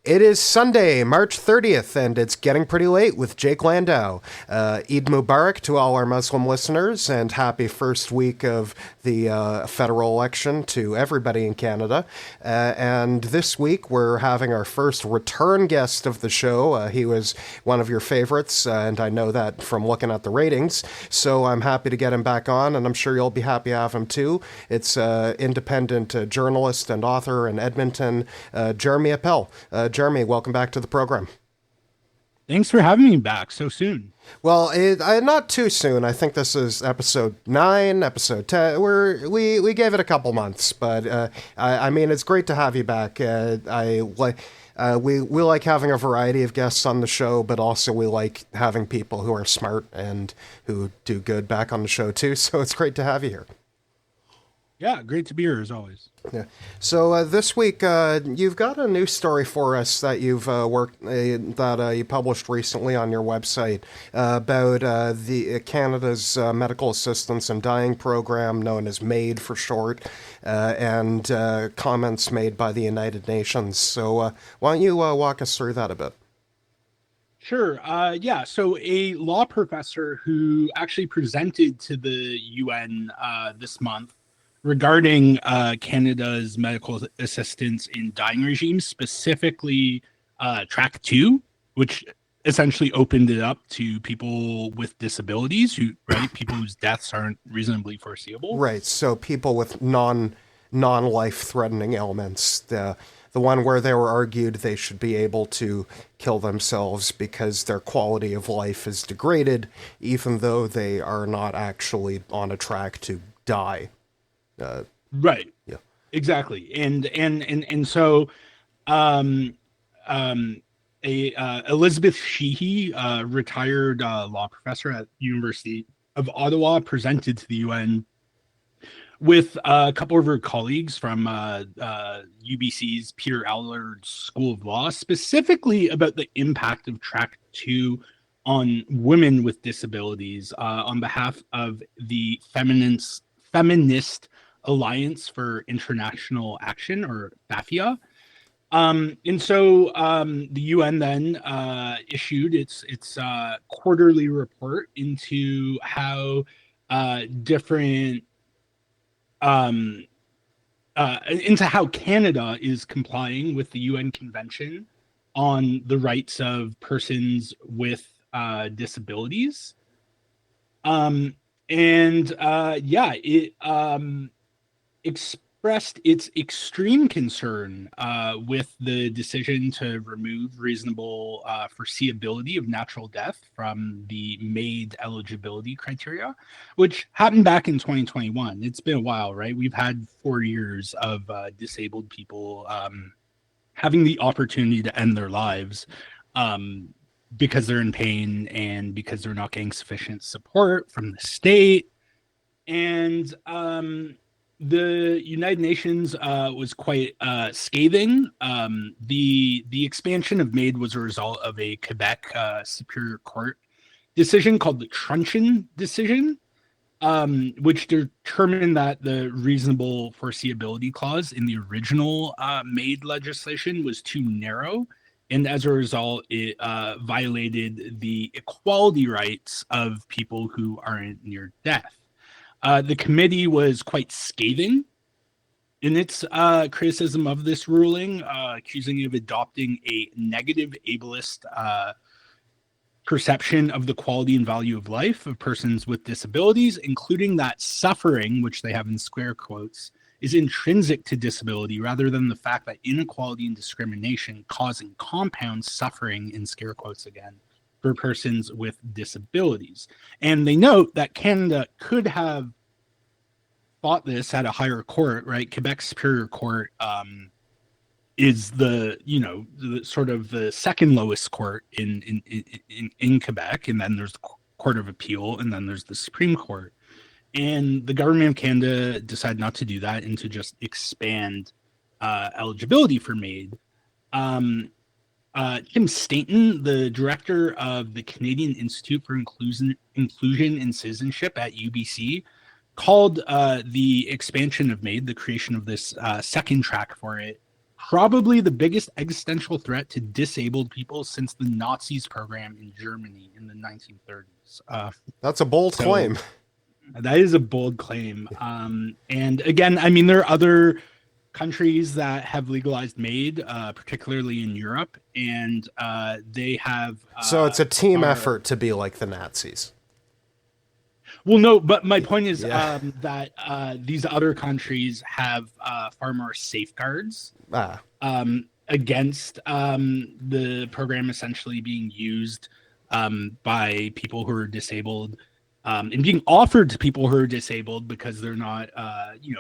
It is Sunday, March 30th, and it's getting pretty late with Jake Landau. Eid Mubarak to all our Muslim listeners, and happy first week of the federal election to everybody in Canada. And this week, we're having our first return guest of the show. He was one of your favorites, and I know that from looking at the ratings, so I'm happy to get him back on, and I'm sure you'll be happy to have him too. It's independent journalist and author in Edmonton, Jeremy Appel. Jeremy, welcome back to the program. Thanks for having me back so soon. Well, not too soon. I think this is episode 9, episode 10. We gave it a couple months, but I mean, it's great to have you back. We like having a variety of guests on the show, but also we like having people who are smart and who do good back on the show too. So it's great to have you here. Yeah, great to be here as always. Yeah. So this week you've got a new story for us that you've you published recently on your website about the Canada's medical assistance and dying program, known as MAID for short, and comments made by the United Nations. So why don't you walk us through that a bit? Sure. So a law professor who actually presented to the UN this month regarding Canada's medical assistance in dying regimes, specifically Track 2, which essentially opened it up to people with disabilities, people whose deaths aren't reasonably foreseeable. Right. So people with non-life-threatening ailments. The one where they were argued they should be able to kill themselves because their quality of life is degraded, even though they are not actually on a track to die. Right. Yeah. Exactly. And so Elizabeth Sheehy, retired law professor at University of Ottawa, presented to the UN with a couple of her colleagues from UBC's Peter Allard School of Law, specifically about the impact of Track 2 on women with disabilities, on behalf of the Feminist Alliance for International Action, or FAFIA. And so the UN then issued its quarterly report into how into how Canada is complying with the UN Convention on the rights of persons with disabilities. It expressed its extreme concern with the decision to remove reasonable foreseeability of natural death from the MAID eligibility criteria, which happened back in 2021. It's been a while, right? We've had 4 years of disabled people having the opportunity to end their lives because they're in pain and because they're not getting sufficient support from the state. And the United Nations was quite scathing. The expansion of MAID was a result of a Quebec Superior Court decision called the Truncheon decision, which determined that the reasonable foreseeability clause in the original MAID legislation was too narrow. And as a result, it violated the equality rights of people who are near death. The committee was quite scathing in its criticism of this ruling, accusing it of adopting a negative ableist perception of the quality and value of life of persons with disabilities, including that suffering, which they have in square quotes, is intrinsic to disability rather than the fact that inequality and discrimination causing compound suffering, in scare quotes again, for persons with disabilities. And they note that Canada could have fought this at a higher court, right? Quebec Superior Court is the sort of the second lowest court in Quebec, and then there's the Court of Appeal, and then there's the Supreme Court. And the government of Canada decided not to do that and to just expand eligibility for MAID. Tim Stainton, the director of the Canadian Institute for Inclusion and Citizenship at UBC, called the expansion of MAID, the creation of this second track for it, probably the biggest existential threat to disabled people since the Nazis program in Germany in the 1930s. That's a bold claim. That is a bold claim. And again, I mean, there are other countries that have legalized MAID, particularly in Europe, and they have. So it's a team effort to be like the Nazis. Well, no, but my point is that these other countries have far more safeguards against the program essentially being used by people who are disabled and being offered to people who are disabled because they're not,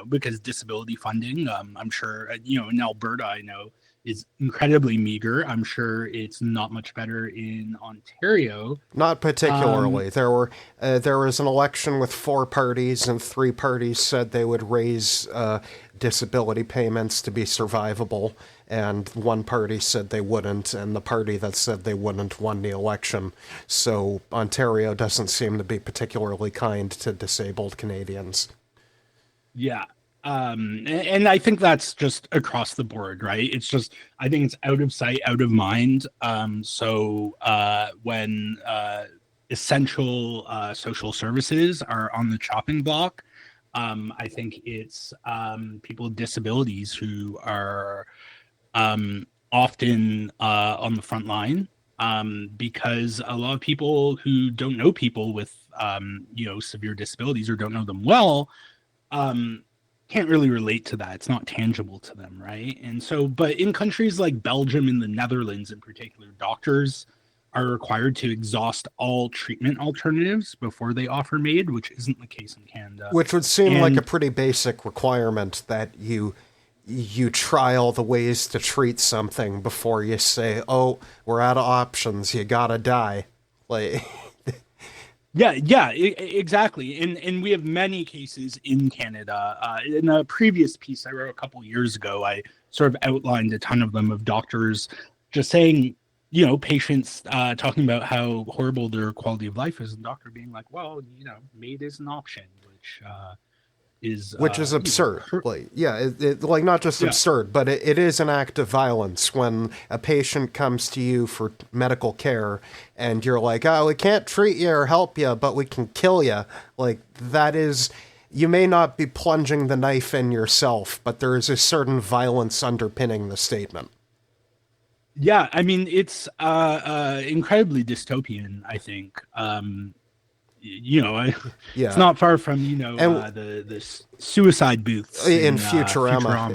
because disability funding, I'm sure, in Alberta, I know, is incredibly meager. I'm sure it's not much better in Ontario. Not particularly. There was an election with 4 parties, and 3 parties said they would raise disability payments to be survivable, and 1 party said they wouldn't, and the party that said they wouldn't won the election. So Ontario doesn't seem to be particularly kind to disabled Canadians. Yeah. And I think that's just across the board, right? It's just, I think it's out of sight, out of mind. So when essential social services are on the chopping block, I think it's people with disabilities who are often on the front line because a lot of people who don't know people with, severe disabilities or don't know them well, can't really relate to that. It's not tangible to them, right? And so, but in countries like Belgium and the Netherlands in particular, doctors are required to exhaust all treatment alternatives before they offer MAID, which isn't the case in Canada. Which would seem like a pretty basic requirement, that you try all the ways to treat something before you say, oh, we're out of options, you gotta die. Like... Yeah, exactly. And we have many cases in Canada. In a previous piece I wrote a couple years ago, I sort of outlined a ton of them, of doctors just saying, patients talking about how horrible their quality of life is, and doctor being like, well, MAID is an option, which is absurd. Not just absurd, but it is an act of violence when a patient comes to you for medical care and you're like, oh, we can't treat you or help you, but we can kill you. Like, that is, you may not be plunging the knife in yourself, but there is a certain violence underpinning the statement. Yeah, I mean, it's incredibly dystopian, I think. It's not far from the suicide booths in Futurama.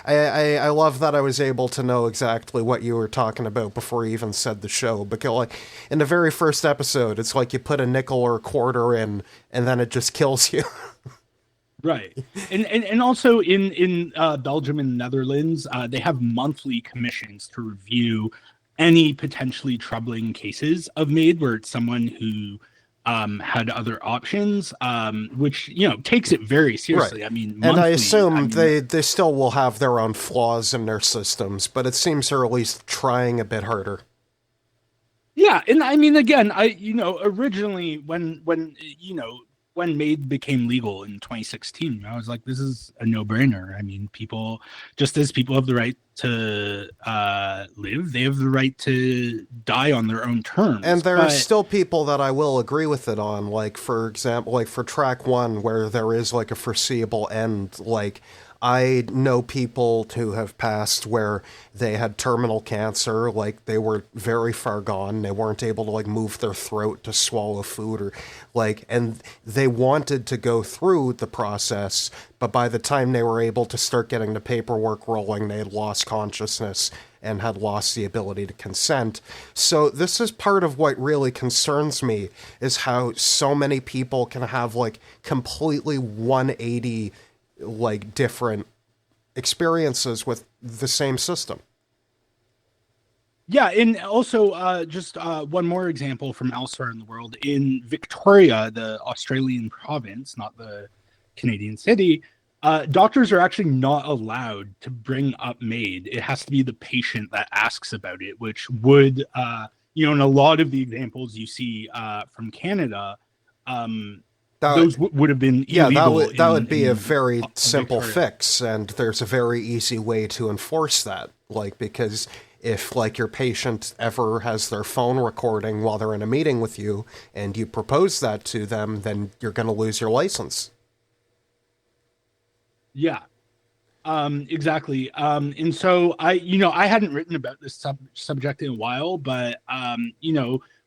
I love that I was able to know exactly what you were talking about before you even said the show, because in the very first episode, it's like you put a nickel or a quarter in, and then it just kills you. Right, and also in Belgium and Netherlands, they have monthly commissions to review any potentially troubling cases of MAID where it's someone who had other options, which takes it very seriously. Right. I mean, monthly, and I assume they still will have their own flaws in their systems, but it seems they're at least trying a bit harder. Yeah, and I mean, again, originally when MAID became legal in 2016, I was like, this is a no-brainer. I mean, people, just as people have the right to live, they have the right to die on their own terms. And there are still people that I will agree with it on, like, for example, like for track 1, where there is like a foreseeable end. Like, I know people who have passed where they had terminal cancer, like they were very far gone. They weren't able to like move their throat to swallow food or and they wanted to go through the process, but by the time they were able to start getting the paperwork rolling, they had lost consciousness and had lost the ability to consent. So this is part of what really concerns me, is how so many people can have like completely 180 like different experiences with the same system. Yeah, and also just one more example from elsewhere in the world. In Victoria, the Australian province, not the Canadian city, doctors are actually not allowed to bring up MAID. It has to be the patient that asks about it, which would, in a lot of the examples you see from Canada, That, those would have been yeah, illegal. that would be a in very simple Victoria. fix, and there's a very easy way to enforce that. Like, because if, like, your patient ever has their phone recording while they're in a meeting with you, and you propose that to them, then you're going to lose your license. Yeah, exactly. And so I hadn't written about this subject in a while, but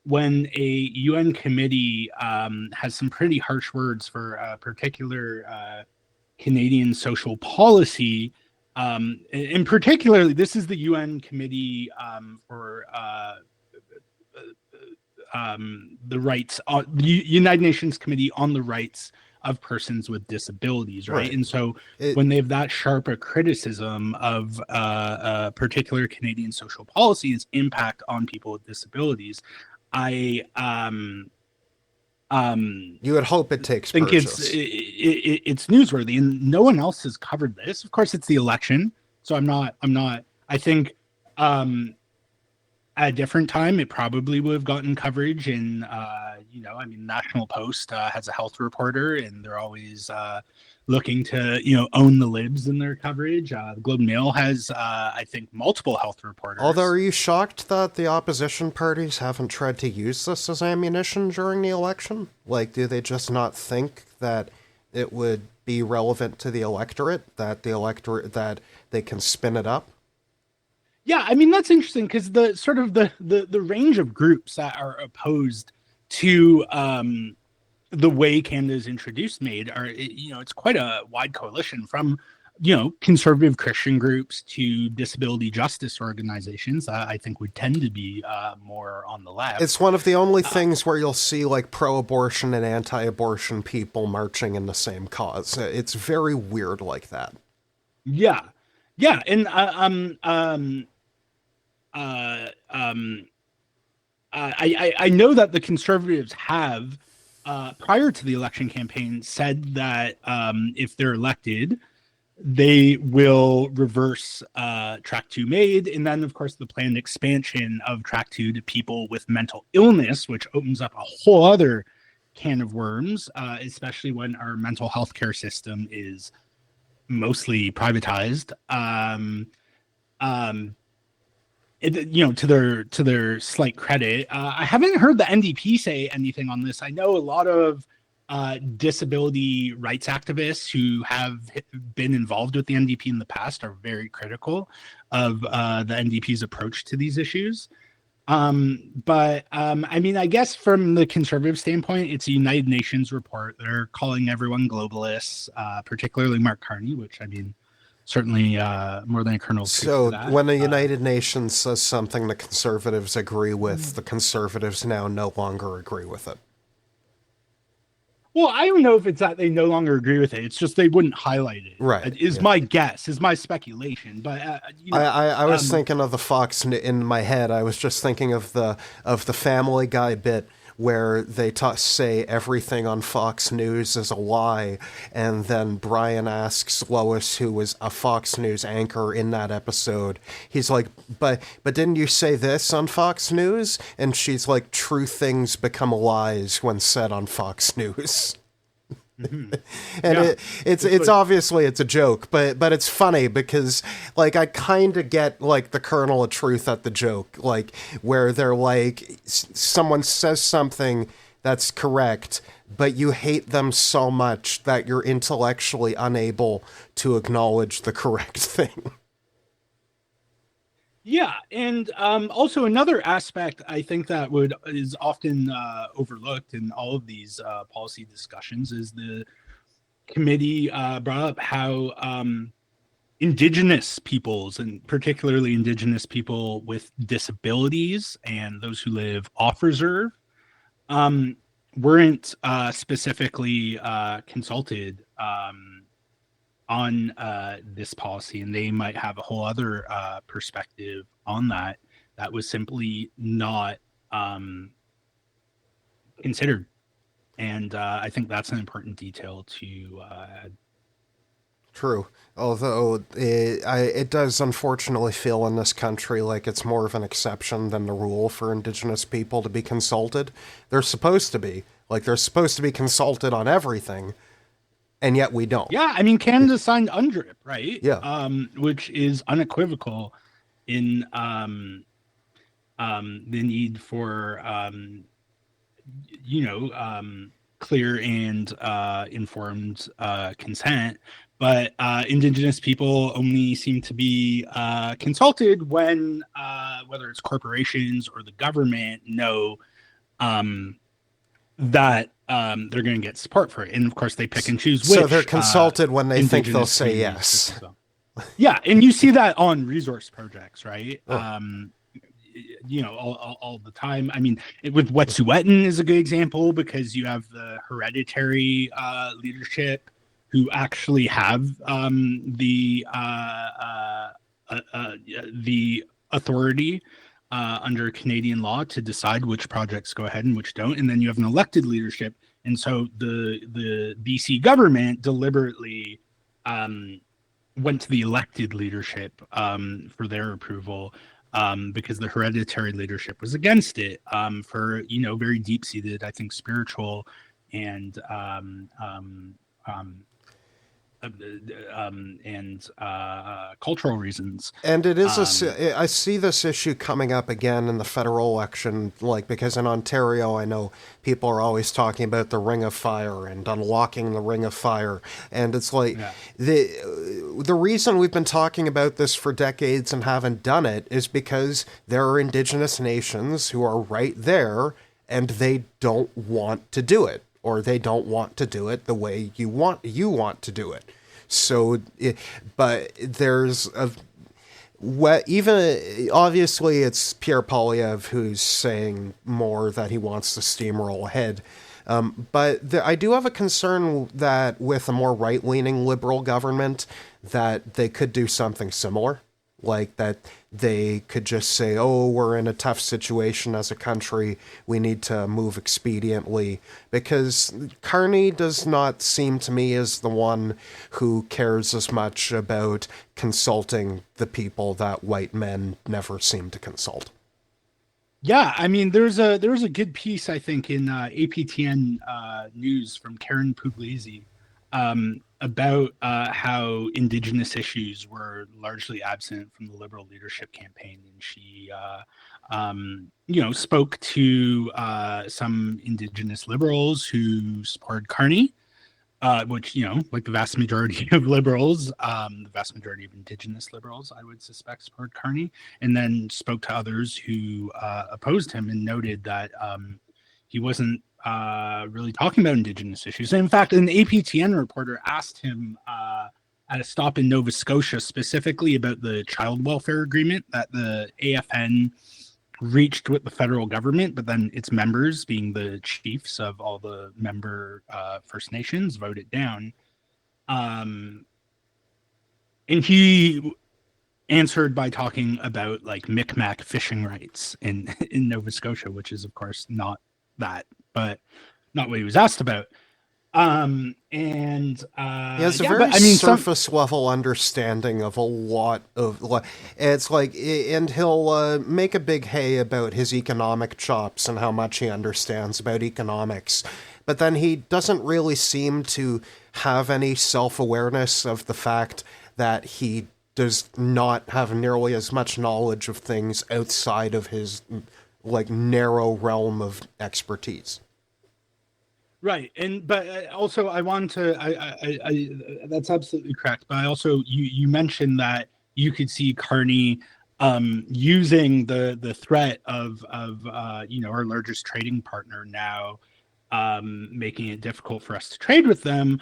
when a UN committee has some pretty harsh words for a particular Canadian social policy, and particularly this is the UN Committee for the rights, the United Nations Committee on the Rights of Persons with Disabilities, right? And so when they have that sharp a criticism of a particular Canadian social policy's impact on people with disabilities, I you would hope it takes think purchase. it's newsworthy, and no one else has covered this. Of course, it's the election, so I'm not. I think at a different time, it probably would have gotten coverage. And National Post has a health reporter, and they're always looking to own the libs in their coverage. The Globe and Mail has I think multiple health reporters. Although, are you shocked that the opposition parties haven't tried to use this as ammunition during the election? Like, do they just not think that it would be relevant to the electorate, that they can spin it up? Yeah, I mean, that's interesting, because the sort of the range of groups that are opposed to the way Canada's introduced MAID are, it's quite a wide coalition, from conservative Christian groups to disability justice organizations. I think would tend to be more on the left. It's one of the only things where you'll see, like, pro-abortion and anti-abortion people marching in the same cause. It's very weird like that. Yeah, and I know that the Conservatives have, prior to the election campaign, said that if they're elected, they will reverse Track 2 MAID, and then, of course, the planned expansion of Track 2 to people with mental illness, which opens up a whole other can of worms, especially when our mental health care system is mostly privatized. To their slight credit, I haven't heard the NDP say anything on this. I know a lot of disability rights activists who have been involved with the NDP in the past are very critical of the NDP's approach to these issues. I mean, I guess from the conservative standpoint, it's a United Nations report. They're calling everyone globalists, particularly Mark Carney, which, I mean, certainly more than a kernel. So when the United Nations says something the conservatives agree with, the conservatives now no longer agree with it. Well, I don't know if it's that they no longer agree with it. It's just they wouldn't highlight it. Right. My guess, is my speculation. But I was thinking of the Fox in my head. I was just thinking of the Family Guy bit where they say everything on Fox News is a lie, and then Brian asks Lois, who was a Fox News anchor in that episode, he's like, but didn't you say this on Fox News? And she's like, true things become lies when said on Fox News. Mm-hmm. And yeah, it's obviously it's a joke, but it's funny because, like, I kind of get, like, the kernel of truth at the joke, like, where they're like, someone says something that's correct, but you hate them so much that you're intellectually unable to acknowledge the correct thing. Yeah, and also another aspect I think that is often overlooked in all of these policy discussions is the committee brought up how Indigenous peoples, and particularly Indigenous people with disabilities and those who live off reserve, weren't specifically consulted on this policy, and they might have a whole other perspective on that was simply not considered. And I think that's an important detail to add. True. Although it does unfortunately feel in this country like it's more of an exception than the rule for Indigenous people to be consulted. They're supposed to be. Like, they're supposed to be consulted on everything, and yet we don't. Yeah, I mean, Canada signed UNDRIP, right? Yeah. Which is unequivocal in the need for clear and informed consent. But Indigenous people only seem to be consulted when whether it's corporations or the government know that they're going to get support for it. And of course, they pick and choose which. So they're consulted when they think they'll Indigenous say communities. yes. Yeah, and you see that on resource projects, right? Oh. All the time. I mean, with Wet'suwet'en is a good example because you have the hereditary leadership who actually have the authority under Canadian law to decide which projects go ahead and which don't, and then you have an elected leadership, and so the BC government deliberately went to the elected leadership for their approval. Because the hereditary leadership was against it for very deep-seated, I think, spiritual and cultural reasons. And it is I see this issue coming up again in the federal election, like, because in Ontario, I know people are always talking about the Ring of Fire and unlocking the Ring of Fire. And it's like, the reason we've been talking about this for decades and haven't done it is because there are Indigenous nations who are right there and they don't want to do it, or they don't want to do it the way you want to do it. So, but there's even obviously it's Pierre Poilievre who's saying more that he wants to steamroll ahead. But I do have a concern that with a more right-leaning liberal government, that they could do something similar. Like that they could just say, oh, we're in a tough situation as a country, we need to move expediently. Because Carney does not seem to me as the one who cares as much about consulting the people that white men never seem to consult. Yeah, I mean, there was a good piece, I think, in APTN News from Karen Pugliese about how Indigenous issues were largely absent from the Liberal leadership campaign, and she, spoke to some Indigenous Liberals who supported Carney, which like the vast majority of Liberals, the vast majority of Indigenous Liberals, I would suspect, support Carney, and then spoke to others who opposed him and noted that he wasn't really talking about Indigenous issues. And in fact, an APTN reporter asked him at a stop in Nova Scotia specifically about the child welfare agreement that the AFN reached with the federal government, but then its members, being the chiefs of all the member First Nations, voted down. And he answered by talking about like Micmac fishing rights in Nova Scotia, which is of course not that, but not what he was asked about. He has a very surface level understanding of a lot of, it's like, and he'll make a big hay about his economic chops and how much he understands about economics, but then he doesn't really seem to have any self-awareness of the fact that he does not have nearly as much knowledge of things outside of his like narrow realm of expertise. Right. But also I want to, I that's absolutely correct. But I also, you mentioned that you could see Carney using the threat of our largest trading partner now, making it difficult for us to trade with them,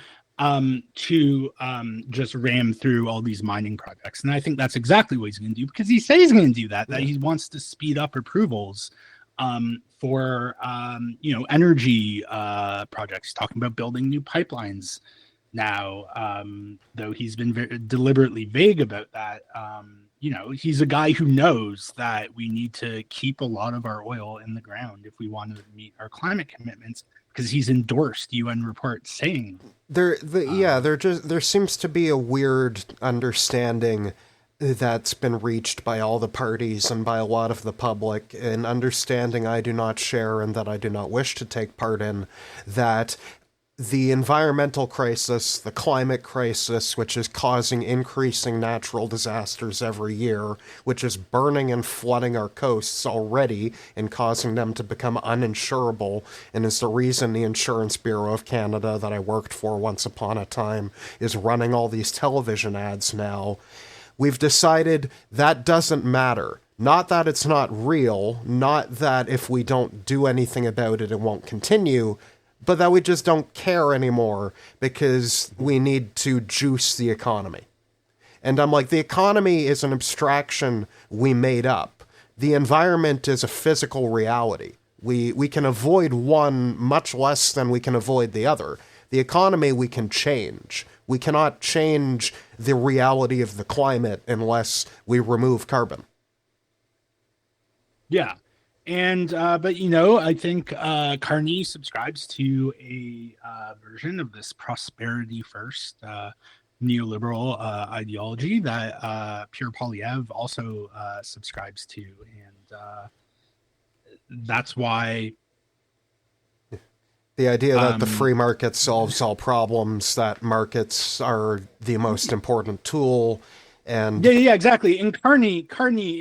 to just ram through all these mining projects. And I think that's exactly what he's going to do, because he says he's going to do that he wants to speed up approvals for energy projects, talking about building new pipelines now, though he's been very deliberately vague about that. He's a guy who knows that we need to keep a lot of our oil in the ground if we want to meet our climate commitments, because he's endorsed UN reports saying there seems to be a weird understanding that's been reached by all the parties and by a lot of the public, an understanding I do not share and that I do not wish to take part in, that the environmental crisis, the climate crisis, which is causing increasing natural disasters every year, which is burning and flooding our coasts already and causing them to become uninsurable, and is the reason the Insurance Bureau of Canada that I worked for once upon a time is running all these television ads now. We've decided that doesn't matter. Not that it's not real, not that if we don't do anything about it, it won't continue, but that we just don't care anymore because we need to juice the economy. And I'm like, the economy is an abstraction we made up. The environment is a physical reality. We can avoid one much less than we can avoid the other. The economy we can change. We cannot change the reality of the climate unless we remove carbon. Yeah. And, but, you know, I think Carney subscribes to a version of this prosperity first neoliberal ideology that Pierre Poilievre also subscribes to. And that's why the idea that the free market solves all problems, that markets are the most important tool, and yeah, exactly. And Carney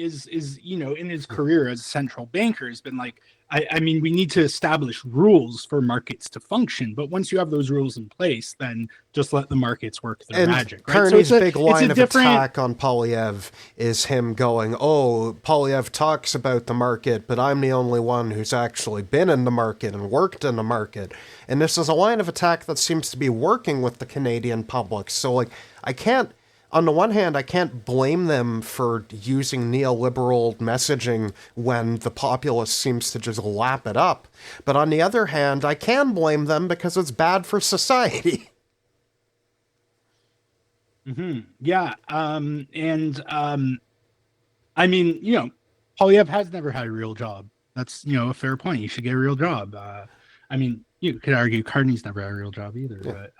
is you know, in his career as a central banker has been like, I mean, we need to establish rules for markets to function, but once you have those rules in place, then just let the markets work their magic. Right? Carney's big line of attack on Poilievre is him going, "Oh, Poilievre talks about the market, but I'm the only one who's actually been in the market and worked in the market." And this is a line of attack that seems to be working with the Canadian public. So, like, on the one hand, I can't blame them for using neoliberal messaging when the populace seems to just lap it up. But on the other hand, I can blame them because it's bad for society. Mm-hmm. Yeah. I mean, you know, Poilievre has never had a real job. That's, you know, a fair point. You should get a real job. I mean, you could argue Carney's never had a real job either, but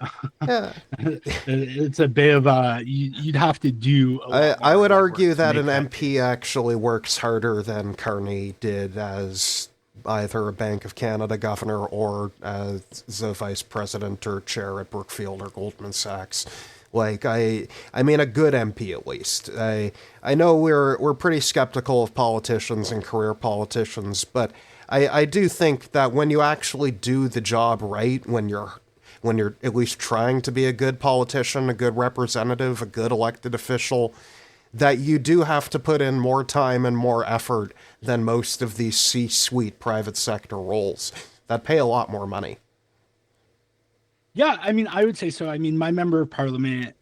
it's a bit of you'd have to do. I would argue that an MP actually works harder than Carney did as either a Bank of Canada governor or as a vice president or chair at Brookfield or Goldman Sachs. Like, I mean, a good MP at least. I know we're pretty skeptical of politicians and career politicians, but I do think that when you actually do the job right, when you're at least trying to be a good politician, a good representative, a good elected official, that you do have to put in more time and more effort than most of these C-suite private sector roles that pay a lot more money. Yeah, I mean, I would say so. I mean, my member of parliament,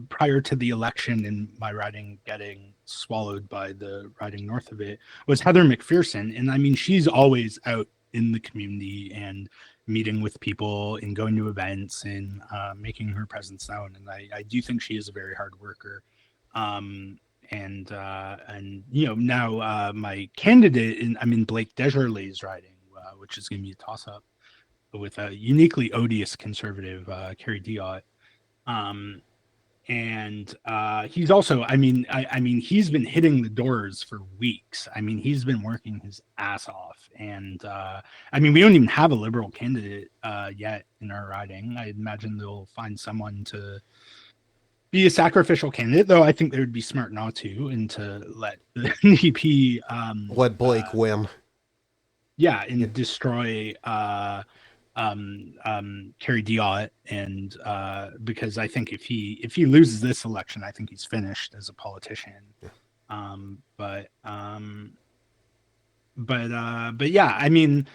prior to the election and my riding getting swallowed by the riding north of it, was Heather McPherson. And I mean, she's always out in the community and meeting with people and going to events and making her presence known. And I do think she is a very hard worker. And you know, now my candidate, I'm in Blake Desjardins' riding, which is going to be a toss-up with a uniquely odious conservative, Kerry Diot. And he's also, I mean, he's been hitting the doors for weeks. I mean, he's been working his ass off. And I mean, we don't even have a Liberal candidate yet in our riding. I imagine they'll find someone to be a sacrificial candidate, though I think they would be smart not to, and to let the NDP let Blake win. Yeah, and destroy Kerry Diot, and because I think if he loses this election, I think he's finished as a politician. Yeah. But yeah, I mean,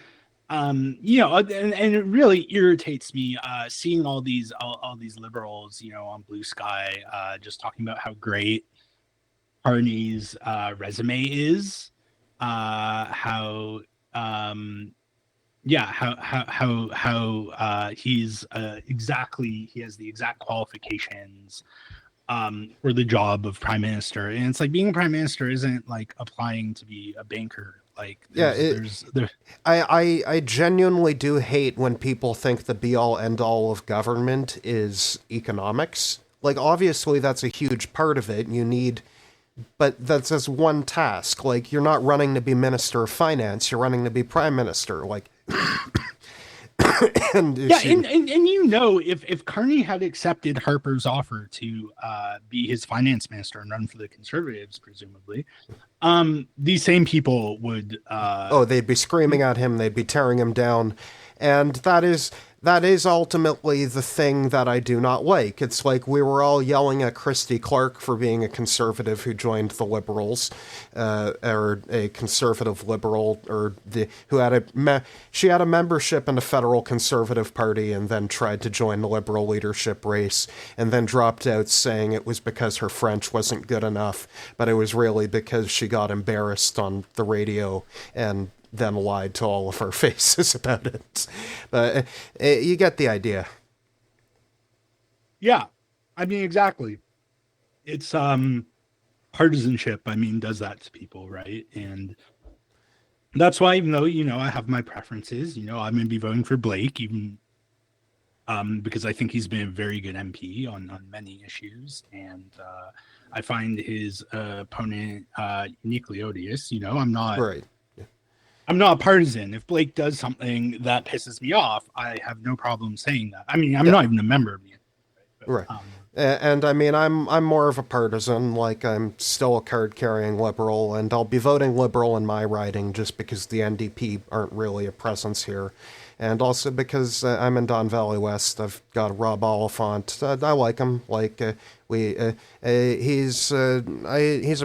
you know, and it really irritates me seeing all these liberals, you know, on Blue Sky, just talking about how great Carney's resume is, how he's he has the exact qualifications for the job of prime minister. And it's like being a prime minister isn't like applying to be a banker. Like, I genuinely do hate when people think the be all end all of government is economics. like, obviously that's a huge part of it. But that's just one task. Like, you're not running to be Minister of Finance, you're running to be Prime Minister. Like, and if Carney had accepted Harper's offer to be his finance minister and run for the Conservatives, presumably, these same people would they'd be screaming at him, they'd be tearing him down, and that is ultimately the thing that I do not like. It's like we were all yelling at Christy Clark for being a conservative who joined the Liberals, or a conservative liberal, she had a membership in the Federal Conservative Party and then tried to join the Liberal leadership race and then dropped out, saying it was because her French wasn't good enough, but it was really because she got embarrassed on the radio and then lied to all of our faces about it. But you get the idea. Yeah, I mean, exactly. It's partisanship, I mean, does that to people, right? And that's why, even though, I have my preferences, I'm going to be voting for Blake, even because I think he's been a very good MP on many issues. And I find his opponent uniquely odious. I'm not... Right. I'm not partisan. If Blake does something that pisses me off, I have no problem saying that. I mean, I'm not even a member of the right. And I mean, I'm more of a partisan. Like, I'm still a card-carrying Liberal, and I'll be voting Liberal in my riding just because the NDP aren't really a presence here. And also because I'm in Don Valley West, I've got Rob Oliphant. I like him. Like, he's a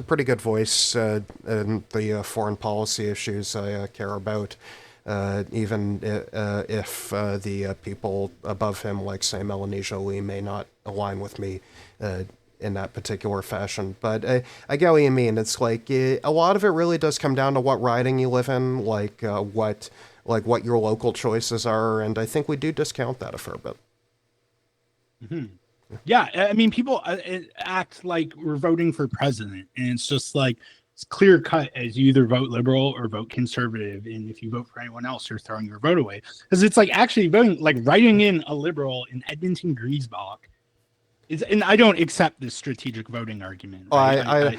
pretty good voice in the foreign policy issues I care about. Even if the people above him, like, say, Melanesia Lee, may not align with me in that particular fashion. But I get what you mean. It's like a lot of it really does come down to what riding you live in, what your local choices are, and I think we do discount that a fair bit. Mm-hmm. Yeah, I mean, people act like we're voting for president, and it's just like, it's clear cut as you either vote Liberal or vote Conservative, and if you vote for anyone else, you're throwing your vote away. Because it's like actually voting, like writing in a Liberal in Edmonton Griesbach. And I don't accept this strategic voting argument. Right?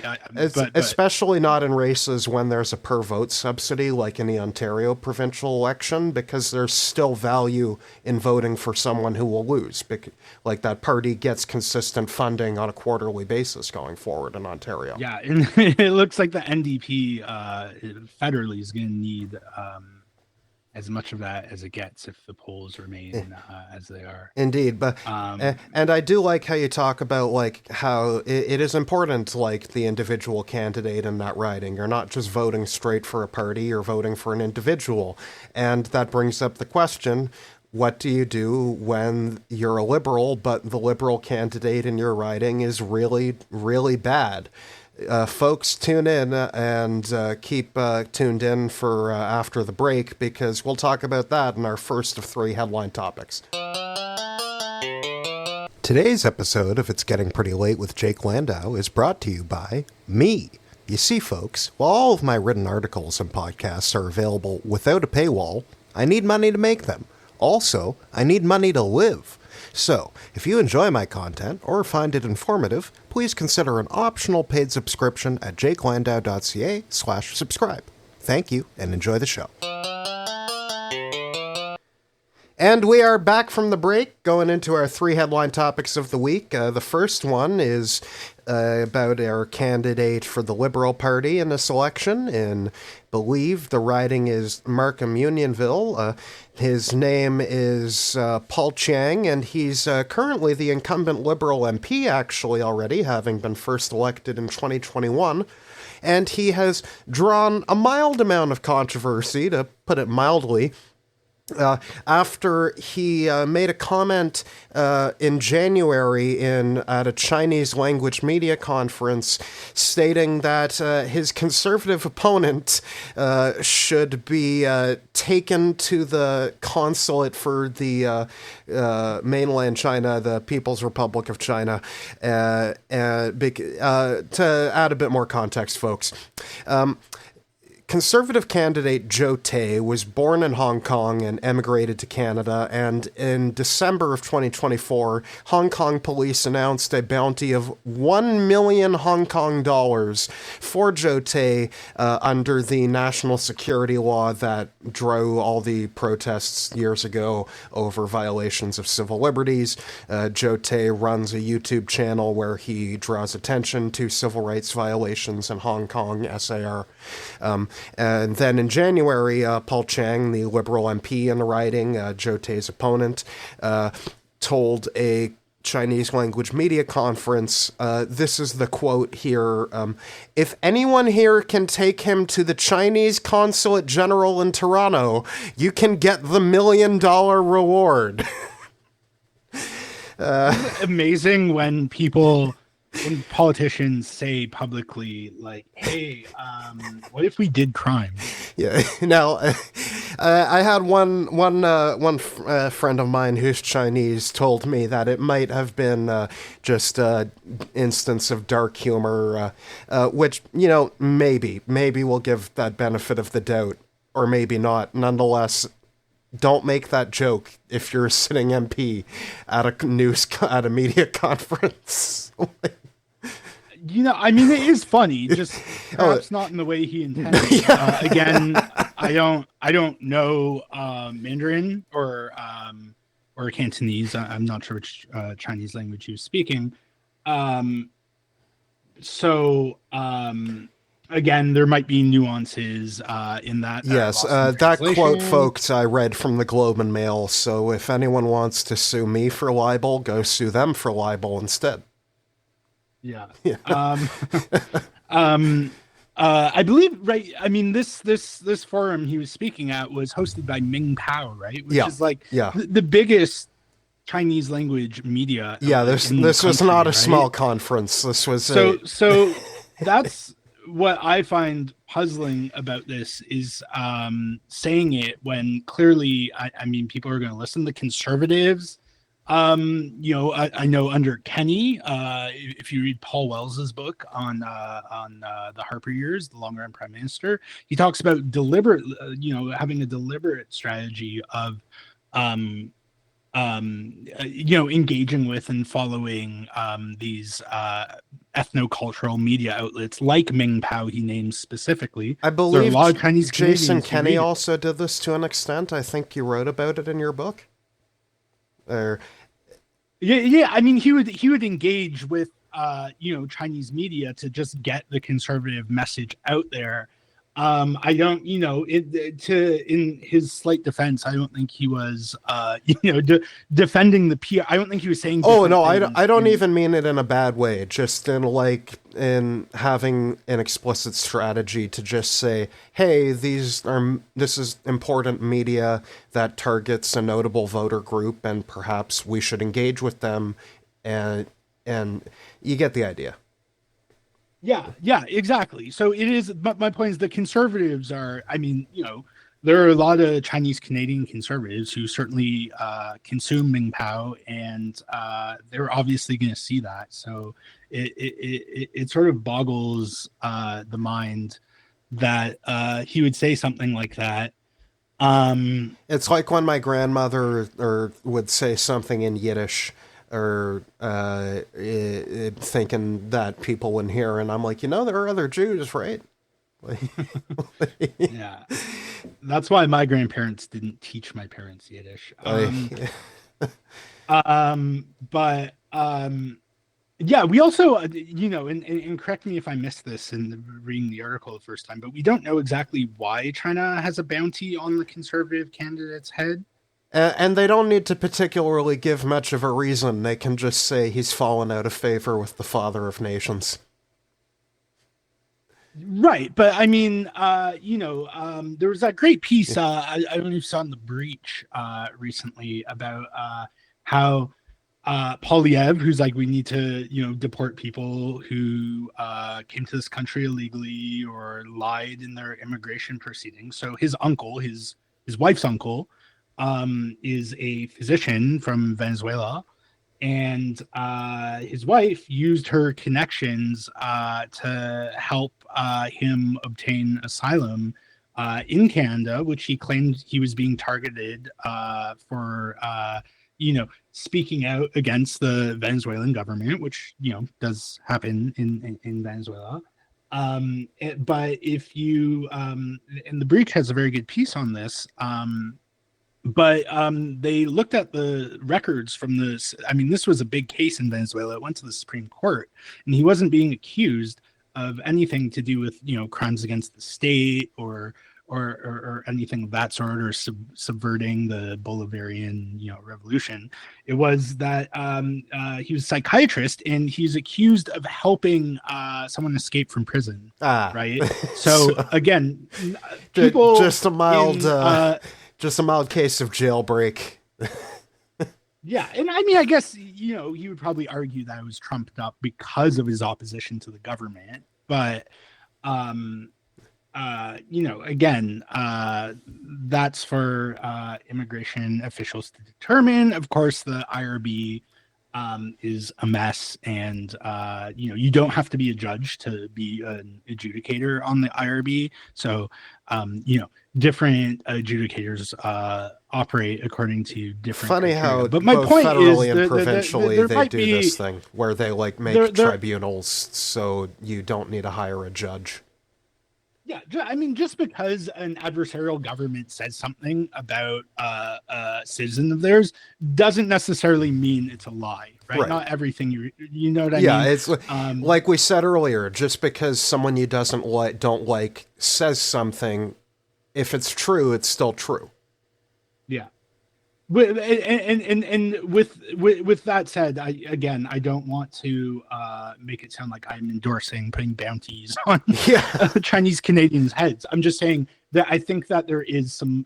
Especially not in races when there's a per vote subsidy, like in the Ontario provincial election, because there's still value in voting for someone who will lose. Like, that party gets consistent funding on a quarterly basis going forward in Ontario. Yeah, and it looks like the NDP federally is going to need as much of that as it gets if the polls remain as they are. Indeed, but and I do like how you talk about, like, how it is important, like, the individual candidate in that riding. You're not just voting straight for a party, you're voting for an individual. And that brings up the question, what do you do when you're a Liberal, but the Liberal candidate in your riding is really, really bad? Folks, tune in and keep tuned in for after the break, because we'll talk about that in our first of 3 headline topics. Today's episode of It's Getting Pretty Late with Jake Landau is brought to you by me. You see, folks, while all of my written articles and podcasts are available without a paywall, I need money to make them. Also, I need money to live. So, if you enjoy my content or find it informative, please consider an optional paid subscription at jakelandau.ca/subscribe. Thank you, and enjoy the show. And we are back from the break, going into our 3 headline topics of the week. The first one is about our candidate for the Liberal Party in this election. In Believe, the riding is Markham Unionville. His name is Paul Chiang, and he's currently the incumbent Liberal MP, actually, already, having been first elected in 2021. And he has drawn a mild amount of controversy, to put it mildly, after he made a comment in January at a Chinese language media conference stating that his conservative opponent should be taken to the consulate for the mainland China, the People's Republic of China. To add a bit more context, folks. Conservative candidate Joe Tay was born in Hong Kong and emigrated to Canada, and in December of 2024, Hong Kong police announced a bounty of 1 million Hong Kong dollars for Joe Tay under the national security law that drove all the protests years ago over violations of civil liberties. Joe Tay runs a YouTube channel where he draws attention to civil rights violations in Hong Kong, SAR. And then in January, Paul Chang, the Liberal MP in the riding, Joe Tay's opponent, told a Chinese language media conference, this is the quote here, if anyone here can take him to the Chinese Consulate General in Toronto, you can get the $1 million reward. Amazing when politicians say publicly, like, hey, what if we did crime? Yeah. Now, I had one friend of mine who's Chinese told me that it might have been just an instance of dark humor, which, maybe we'll give that benefit of the doubt, or maybe not. Nonetheless, don't make that joke if you're a sitting MP at a media conference. It is funny, just perhaps not in the way he intended. Yeah. Again, I don't know Mandarin or Cantonese. I'm not sure which Chinese language he was speaking. Again, there might be nuances in that. Yes, that quote, folks, I read from the Globe and Mail. So if anyone wants to sue me for libel, go sue them for libel instead. Yeah. I believe, right. I mean, this forum he was speaking at was hosted by Ming Pao, right? Which is like the biggest Chinese language media. Yeah, this was not a small conference. This was so that's what I find puzzling about this is saying it when clearly, I mean, people are going to listen. The conservatives, I know under Kenny, if you read Paul Wells's book on the Harper years, the long run prime minister, he talks about having a deliberate strategy of, engaging with and following these ethnocultural media outlets like Ming Pao, he names specifically. I believe a lot of Chinese Jason Kenney also did this to an extent. I think you wrote about it in your book. Yeah. I mean, he would engage with Chinese media to just get the conservative message out there. I don't, in his slight defense, I don't think he was, defending the PR. I don't think he was saying. Oh no, I don't even mean it in a bad way. Just in having an explicit strategy to just say, hey, this is important media that targets a notable voter group, and perhaps we should engage with them, and you get the idea. Yeah, exactly. So it is, but my point is the conservatives are, I mean, there are a lot of Chinese Canadian conservatives who certainly consume Ming Pao, and they're obviously going to see that. So it sort of boggles the mind that he would say something like that. It's like when my grandmother would say something in Yiddish, or thinking that people wouldn't hear, and I'm like, there are other Jews, right? Yeah, that's why my grandparents didn't teach my parents Yiddish. Yeah, we also, and correct me if I missed this in reading the article the first time, but we don't know exactly why China has a bounty on the conservative candidate's head. And they don't need to particularly give much of a reason. They can just say he's fallen out of favor with the father of nations. Right. But I mean, there was that great piece, I don't know if you saw in The Breach recently about how Polyev, who's like, we need to, deport people who came to this country illegally or lied in their immigration proceedings. So his uncle, his wife's uncle, is a physician from Venezuela, and his wife used her connections to help him obtain asylum in Canada, which he claimed he was being targeted for, speaking out against the Venezuelan government, which does happen in Venezuela. But if you and the Breach has a very good piece on this. But they looked at the records from this. I mean, this was a big case in Venezuela. It went to the Supreme Court, and he wasn't being accused of anything to do with crimes against the state or anything of that sort, or subverting the Bolivarian revolution. It was that he was a psychiatrist, and he's accused of helping someone escape from prison. Right. So again, people just a mild. Just a mild case of jailbreak. Yeah, and I mean, I guess he would probably argue that it was trumped up because of his opposition to the government, but again, that's for immigration officials to determine. Of course, the IRB is a mess, and you don't have to be a judge to be an adjudicator on the IRB. So different adjudicators operate according to different funny criteria. how but my both point federally is and provincially they do this be, thing where they make tribunals so you don't need to hire a judge. Yeah, I mean, just because an adversarial government says something about a citizen of theirs doesn't necessarily mean it's a lie, right? Not everything you know what I mean? Yeah, it's like we said earlier, just because someone you don't like says something, if it's true, it's still true. Yeah. And with that said, I don't want to make it sound like I'm endorsing putting bounties on Chinese Canadians' heads. I'm just saying that I think that there is some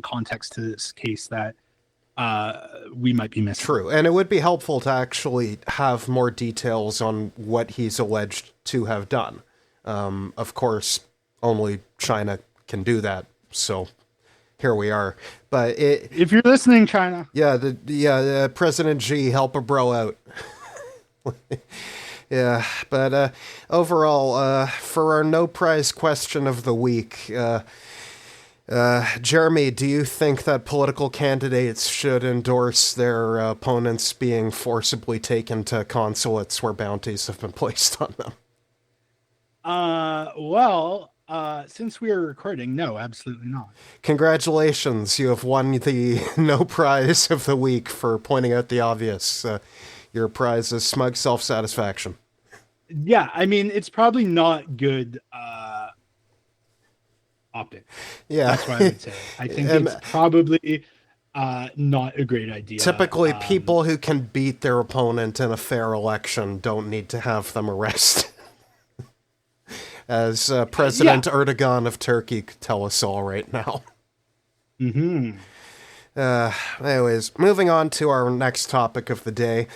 context to this case that we might be missing. True, and it would be helpful to actually have more details on what he's alleged to have done. Of course, only China can do that, so here we are. But if you're listening, China, President Xi, help a bro out. Yeah, but overall, for our no prize question of the week, Jeremy, do you think that political candidates should endorse their opponents being forcibly taken to consulates where bounties have been placed on them? Since we are recording, no, absolutely not. Congratulations, you have won the no prize of the week for pointing out the obvious. Your prize is smug self-satisfaction. Yeah, I mean, it's probably not good optics. Yeah. That's what I would say. I think it's probably not a great idea. Typically, people who can beat their opponent in a fair election don't need to have them arrested. As President Erdogan of Turkey could tell us all right now. Mm-hmm. Anyways, moving on to our next topic of the day.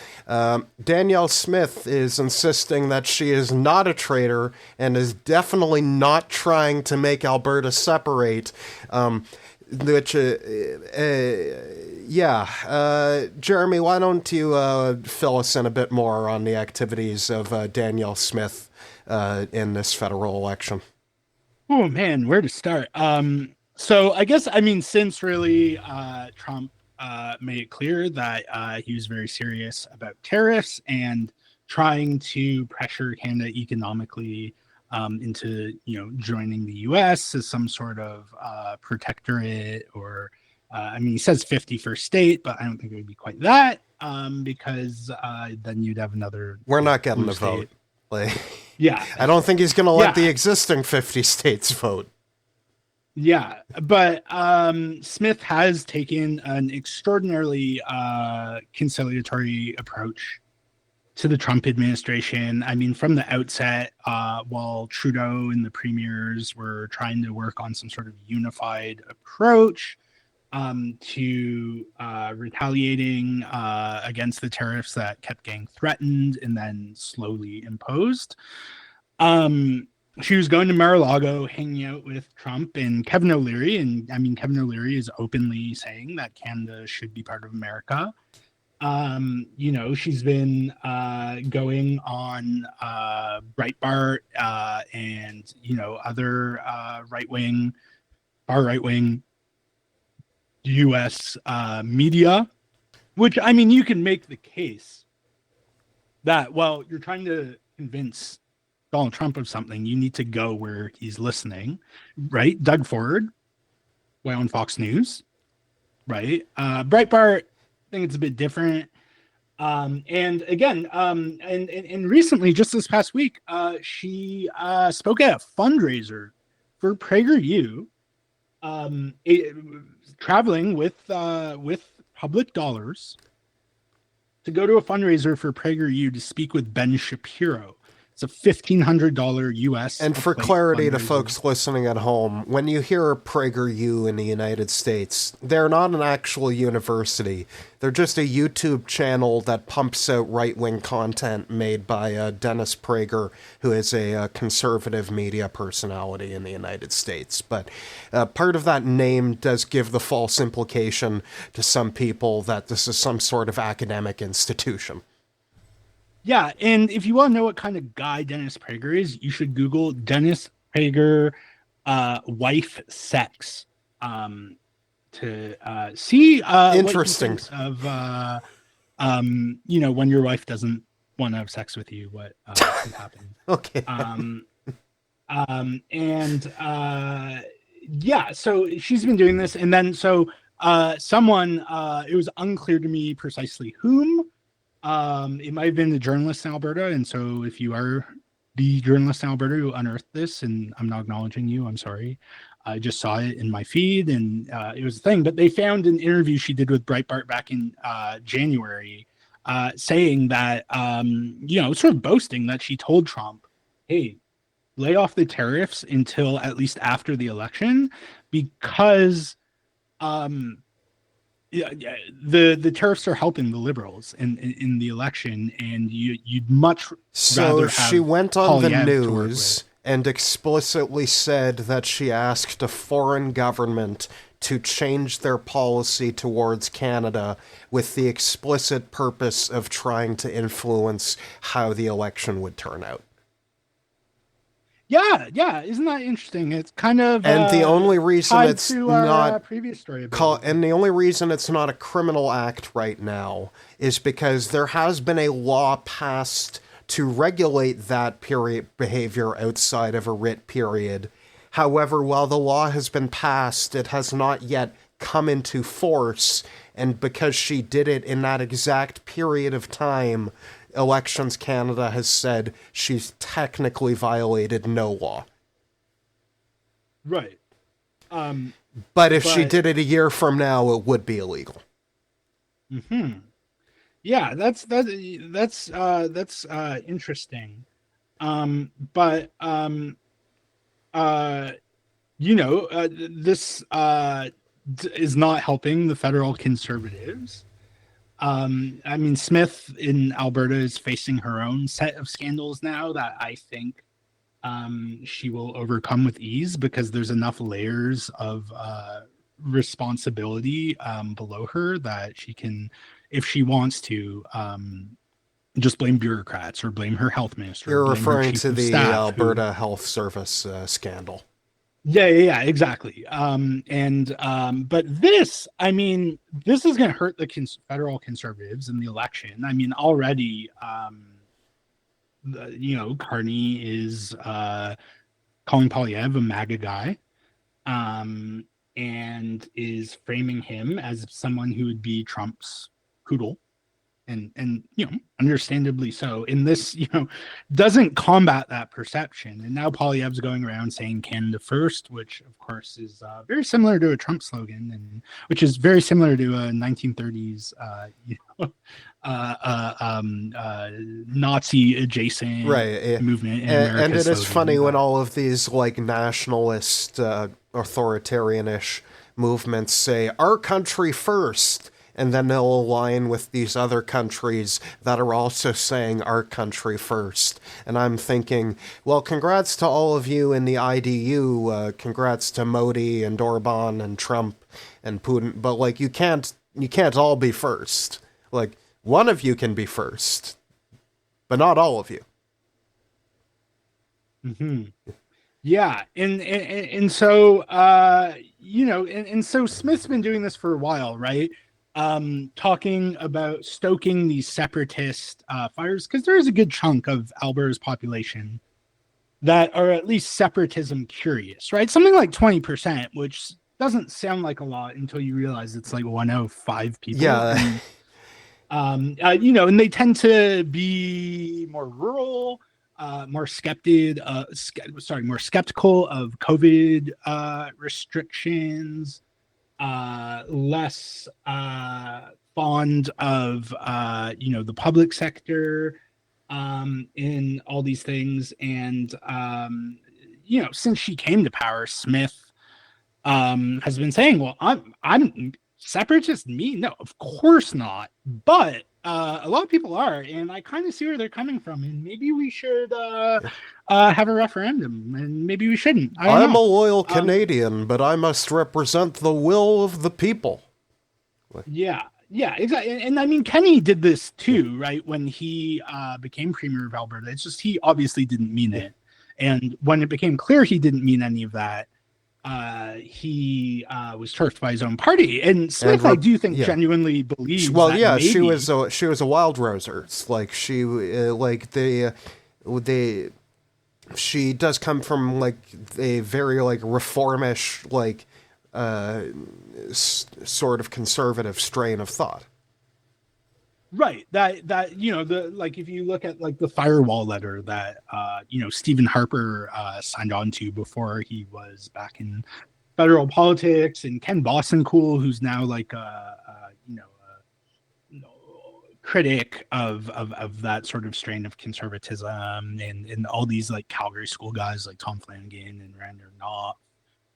Danielle Smith is insisting that she is not a traitor and is definitely not trying to make Alberta separate. Jeremy, why don't you fill us in a bit more on the activities of Danielle Smith in this federal election? Oh man, where to start? So I guess, I mean, since really Trump made it clear that he was very serious about tariffs and trying to pressure Canada economically into joining the U.S. as some sort of protectorate, or I mean, he says 51st state, but I don't think it would be quite that, because then you'd have another. We're not getting the vote. Yeah, I don't think he's going to let the existing 50 states vote. Yeah, but Smith has taken an extraordinarily conciliatory approach to the Trump administration. I mean, from the outset, while Trudeau and the premiers were trying to work on some sort of unified approach to retaliating against the tariffs that kept getting threatened and then slowly imposed. She was going to Mar-a-Lago, hanging out with Trump and Kevin O'Leary. And I mean, Kevin O'Leary is openly saying that Canada should be part of America. She's been going on Breitbart and other far right wing U.S. Media, which I mean, you can make the case that, well, you're trying to convince Donald Trump of something, you need to go where he's listening, right? Doug Ford, why on Fox News, right? Breitbart, I think it's a bit different. And again, and recently, just this past week, she spoke at a fundraiser for PragerU, traveling with public dollars to go to a fundraiser for PragerU to speak with Ben Shapiro. It's a $1,500 US. And for clarity to folks listening at home, when you hear PragerU in the United States, they're not an actual university. They're just a YouTube channel that pumps out right-wing content made by Dennis Prager, who is a conservative media personality in the United States. But part of that name does give the false implication to some people that this is some sort of academic institution. Yeah, and if you want to know what kind of guy Dennis Prager is, you should Google Dennis Prager wife sex to see interesting what he thinks of when your wife doesn't want to have sex with you, what could happen. Okay. So she's been doing this, and then someone it was unclear to me precisely whom. It might have been the journalist in Alberta, and so if you are the journalist in Alberta who unearthed this, and I'm not acknowledging you, I'm sorry. I just saw it in my feed, and it was a thing. But they found an interview she did with Breitbart back in January, saying that, sort of boasting that she told Trump, hey, lay off the tariffs until at least after the election, because the tariffs are helping the liberals in the election, and you'd much rather have she went on the Polyev news and explicitly said that she asked a foreign government to change their policy towards Canada with the explicit purpose of trying to influence how the election would turn out. Yeah, isn't that interesting? It's kind of and the only reason it's not previous story and the only reason it's not a criminal act right now is because there has been a law passed to regulate that behavior outside of a writ period. However, while the law has been passed, it has not yet come into force, and because she did it in that exact period of time, Elections Canada has said she's technically violated no law. Right. But if she did it a year from now, it would be illegal. Mm-hmm. Yeah, that's interesting. This is not helping the federal conservatives. I mean, Smith in Alberta is facing her own set of scandals now that I think she will overcome with ease, because there's enough layers of responsibility below her that she can, if she wants to, just blame bureaucrats or blame her health minister. You're referring to the Alberta Health Service scandal. Yeah, exactly. But this, I mean, this is going to hurt the federal conservatives in the election. I mean, already, Carney is calling Polyev a MAGA guy, and is framing him as someone who would be Trump's poodle. And understandably so. And this, doesn't combat that perception. And now Polyev's going around saying Canada first, which of course is very similar to a Trump slogan, and which is very similar to a 1930s, Nazi adjacent movement. And it is funny when all of these nationalist, authoritarianish movements say "our country first," and then they'll align with these other countries that are also saying our country first. And I'm thinking, well, congrats to all of you in the IDU, congrats to Modi and Orban and Trump and Putin, but you can't all be first. one of you can be first, but not all of you. Mm-hmm. Yeah, and so and so Smith's been doing this for a while, right? Talking about stoking these separatist fires, because there is a good chunk of Alberta's population that are at least separatism curious, right? Something like 20%, which doesn't sound like a lot until you realize it's like 105 people. Yeah. And, and they tend to be more rural, more skeptical of COVID restrictions, less fond of the public sector in all these things. And since she came to power, Smith has been saying, well, I'm separatist, me? No, of course not. But a lot of people are, and I kind of see where they're coming from. And maybe we should have a referendum, and maybe we shouldn't. I'm a loyal Canadian, but I must represent the will of the people. Yeah, exactly. And I mean, Kenny did this too, right? When he became Premier of Alberta. It's just he obviously didn't mean it. And when it became clear he didn't mean any of that, he was turfed by his own party. And Smith, I do think, genuinely believes. Well, that yeah, maybe... she was a wild roser. Like she does come from like a very like reformish like sort of conservative strain of thought. Right. That if you look at like the firewall letter that Stephen Harper signed on to before he was back in federal politics, and Ken Bossencool, who's now like a critic of that sort of strain of conservatism, and all these like Calgary school guys like Tom Flanagan and Randall Knopf,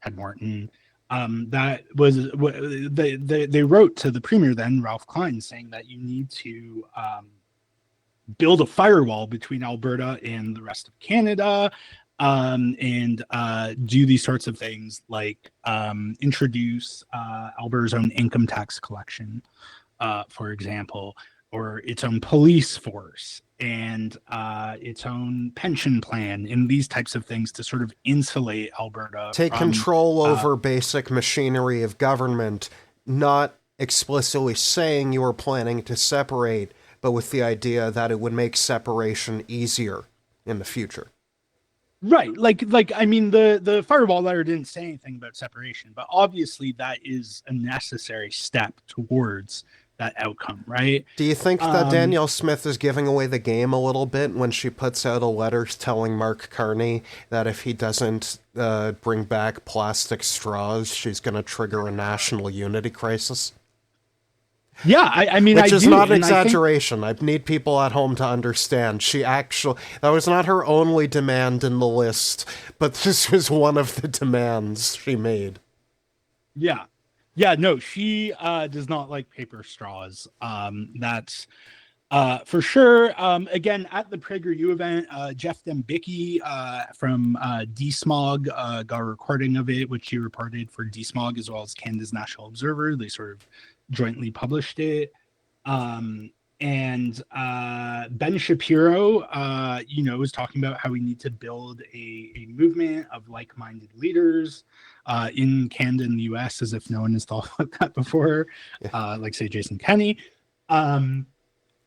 Ted Morton. That was they wrote to the premier then, Ralph Klein, saying that you need to build a firewall between Alberta and the rest of Canada, and do these sorts of things like introduce Alberta's own income tax collection, for example, or its own police force and its own pension plan, and these types of things to sort of insulate Alberta. Take control over basic machinery of government, not explicitly saying you are planning to separate, but with the idea that it would make separation easier in the future. Right. Like I mean, the firewall letter didn't say anything about separation, but obviously that is a necessary step towards that outcome, right? Do you think that Danielle Smith is giving away the game a little bit when she puts out a letter telling Mark Carney that if he doesn't bring back plastic straws, she's going to trigger a national unity crisis? Yeah, I mean, which is not an and exaggeration. I need people at home to understand. That was not her only demand in the list, but this was one of the demands she made. Yeah. Yeah, no, she does not like paper straws. That's for sure. Again, at the PragerU event, Jeff Dembicki from DSmog got a recording of it, which he reported for DSmog as well as Canada's National Observer. They sort of jointly published it. And Ben Shapiro, was talking about how we need to build a movement of like-minded leaders in Canada and the US, as if no one has thought about that before, like say Jason Kenney.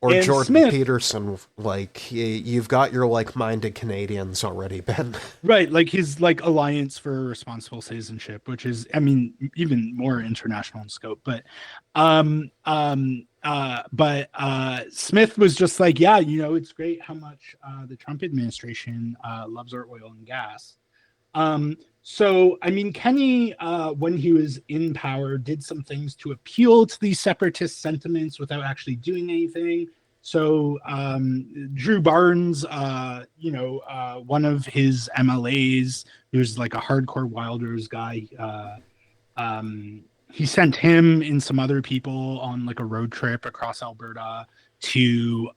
Or Jordan Smith. Peterson, like you've got your like-minded Canadians already, Ben. Right, like his like Alliance for Responsible Citizenship, which is, I mean, even more international in scope. But Smith was just like, yeah, it's great how much the Trump administration loves our oil and gas. So, I mean, Kenney, when he was in power, did some things to appeal to these separatist sentiments without actually doing anything. So, Drew Barnes, one of his MLAs, who's like a hardcore Wilders guy, he sent him and some other people on like a road trip across Alberta to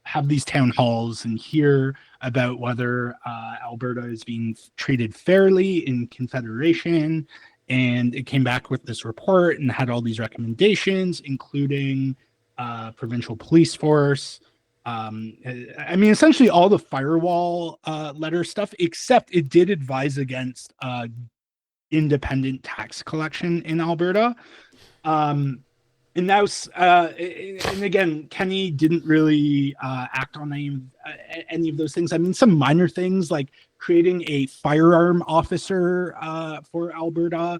have these town halls and hear about whether Alberta is being treated fairly in Confederation. And it came back with this report and had all these recommendations, including provincial police force. I mean, essentially all the firewall letter stuff, except it did advise against independent tax collection in Alberta. And that was, and again, Kenney didn't really act on any of those things. I mean, some minor things like creating a firearm officer for Alberta.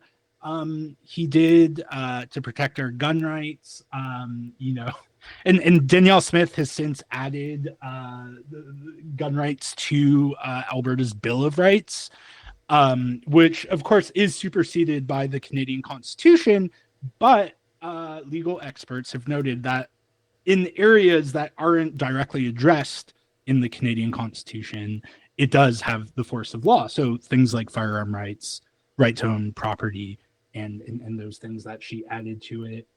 He did to protect our gun rights. And Danielle Smith has since added the gun rights to Alberta's Bill of Rights, which of course is superseded by the Canadian Constitution, but legal experts have noted that in areas that aren't directly addressed in the Canadian Constitution, it does have the force of law. So things like firearm rights, right to own property, and those things that she added to it.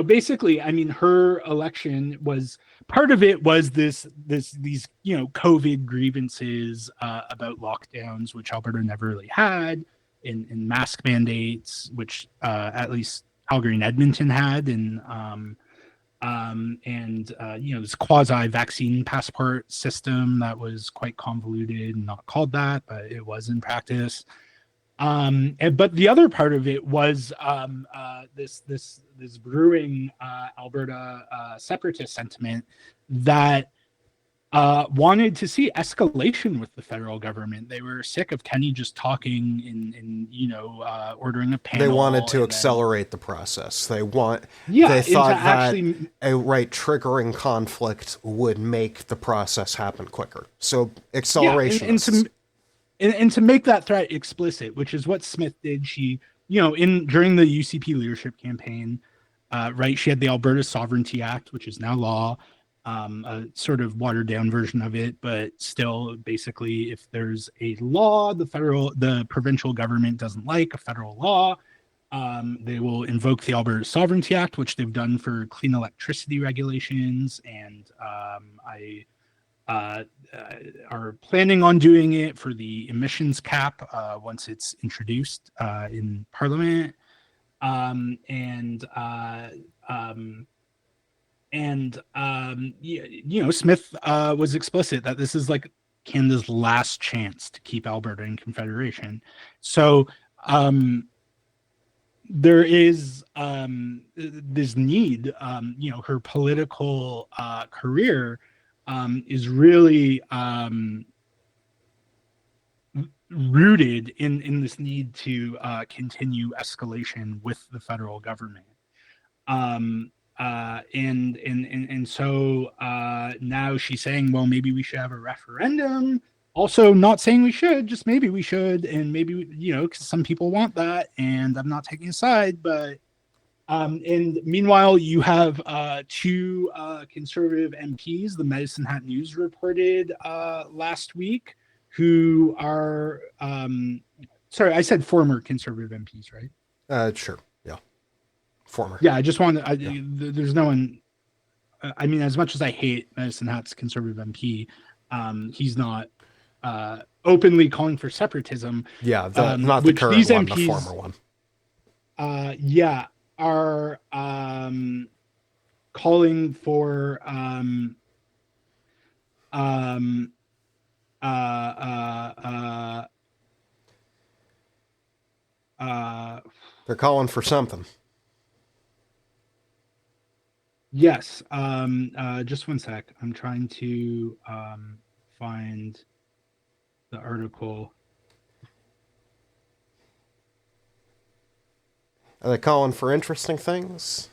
Basically, I mean, her election was part of it was these COVID grievances about lockdowns, which Alberta never really had, and mask mandates, which at least Calgary and Edmonton had, this quasi vaccine passport system that was quite convoluted and not called that, but it was in practice. But the other part of it was this brewing Alberta separatist sentiment that wanted to see escalation with the federal government. They were sick of Kenney just talking and ordering a panel. They wanted to accelerate the process. They thought that a triggering conflict would make the process happen quicker. So acceleration. And to make that threat explicit, which is what Smith did, she, during the UCP leadership campaign, she had the Alberta Sovereignty Act, which is now law, a sort of watered down version of it, but still, basically, if there's a law the provincial government doesn't like a federal law, they will invoke the Alberta Sovereignty Act, which they've done for clean electricity regulations, and are planning on doing it for the emissions cap once it's introduced in Parliament. Smith was explicit that this is like Canada's last chance to keep Alberta in Confederation. So there is this need, her political career is really rooted in this need to continue escalation with the federal government. So now she's saying, well, maybe we should have a referendum. Also not saying we should, just maybe we should. And maybe, because some people want that, and I'm not taking a side, but and meanwhile, you have two conservative MPs, the Medicine Hat News reported last week, who are, sorry, I said former conservative MPs, right? Sure, yeah. Former. Yeah, I just wanted, there's no one, I mean, as much as I hate Medicine Hat's conservative MP, he's not openly calling for separatism. Yeah, not the current one, MPs, the former one. Are calling for they're calling for something. Yes. Just one sec. I'm trying to find the article. Are they calling for interesting things?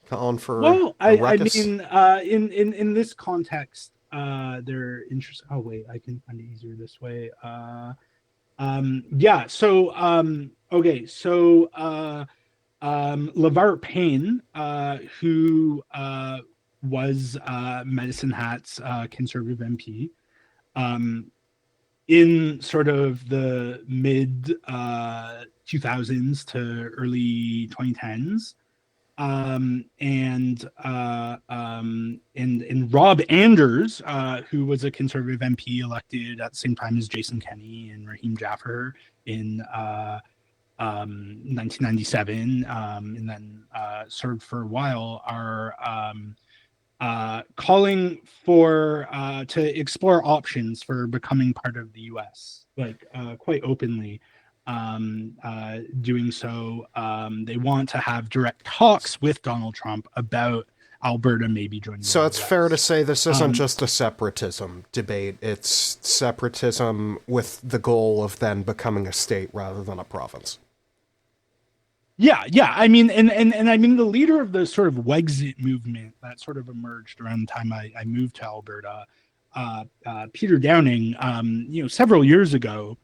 Calling for I mean, in this context, they're interesting. Oh wait, I can find it easier this way. Okay. So LeVar Payne, who was Medicine Hat's conservative MP, in sort of the mid 2000s to early 2010s, and Rob Anders, who was a conservative MP elected at the same time as Jason Kenney and Raheem Jaffer in 1997, and then served for a while, are calling for to explore options for becoming part of the U.S. Like quite openly, doing so. They want to have direct talks with Donald Trump about Alberta maybe joining. So it's fair to say this isn't just a separatism debate. It's separatism with the goal of then becoming a state rather than a province. Yeah. I mean, and I mean, the leader of the sort of Wexit movement that sort of emerged around the time I moved to Alberta, Peter Downing, several years ago,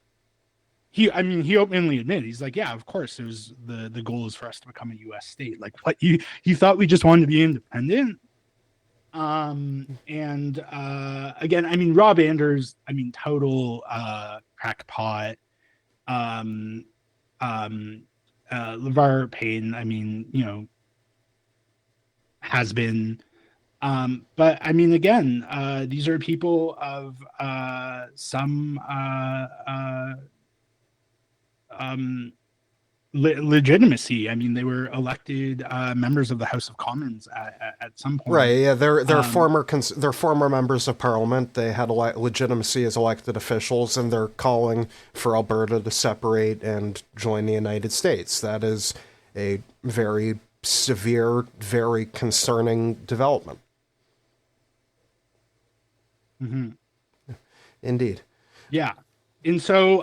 he openly admitted, he's like, yeah, of course, there's the goal is for us to become a U.S. state. Like, what, you thought we just wanted to be independent? Again, I mean, Rob Anders, I mean, total crackpot. LeVar Payne, I mean, has been. But I mean, again, these are people of some legitimacy. I mean, they were elected members of the House of Commons at some point. Right. Yeah. They're former members of Parliament. They had legitimacy as elected officials, and they're calling for Alberta to separate and join the United States. That is a very severe, very concerning development. Mm-hmm. Indeed. Yeah. And so,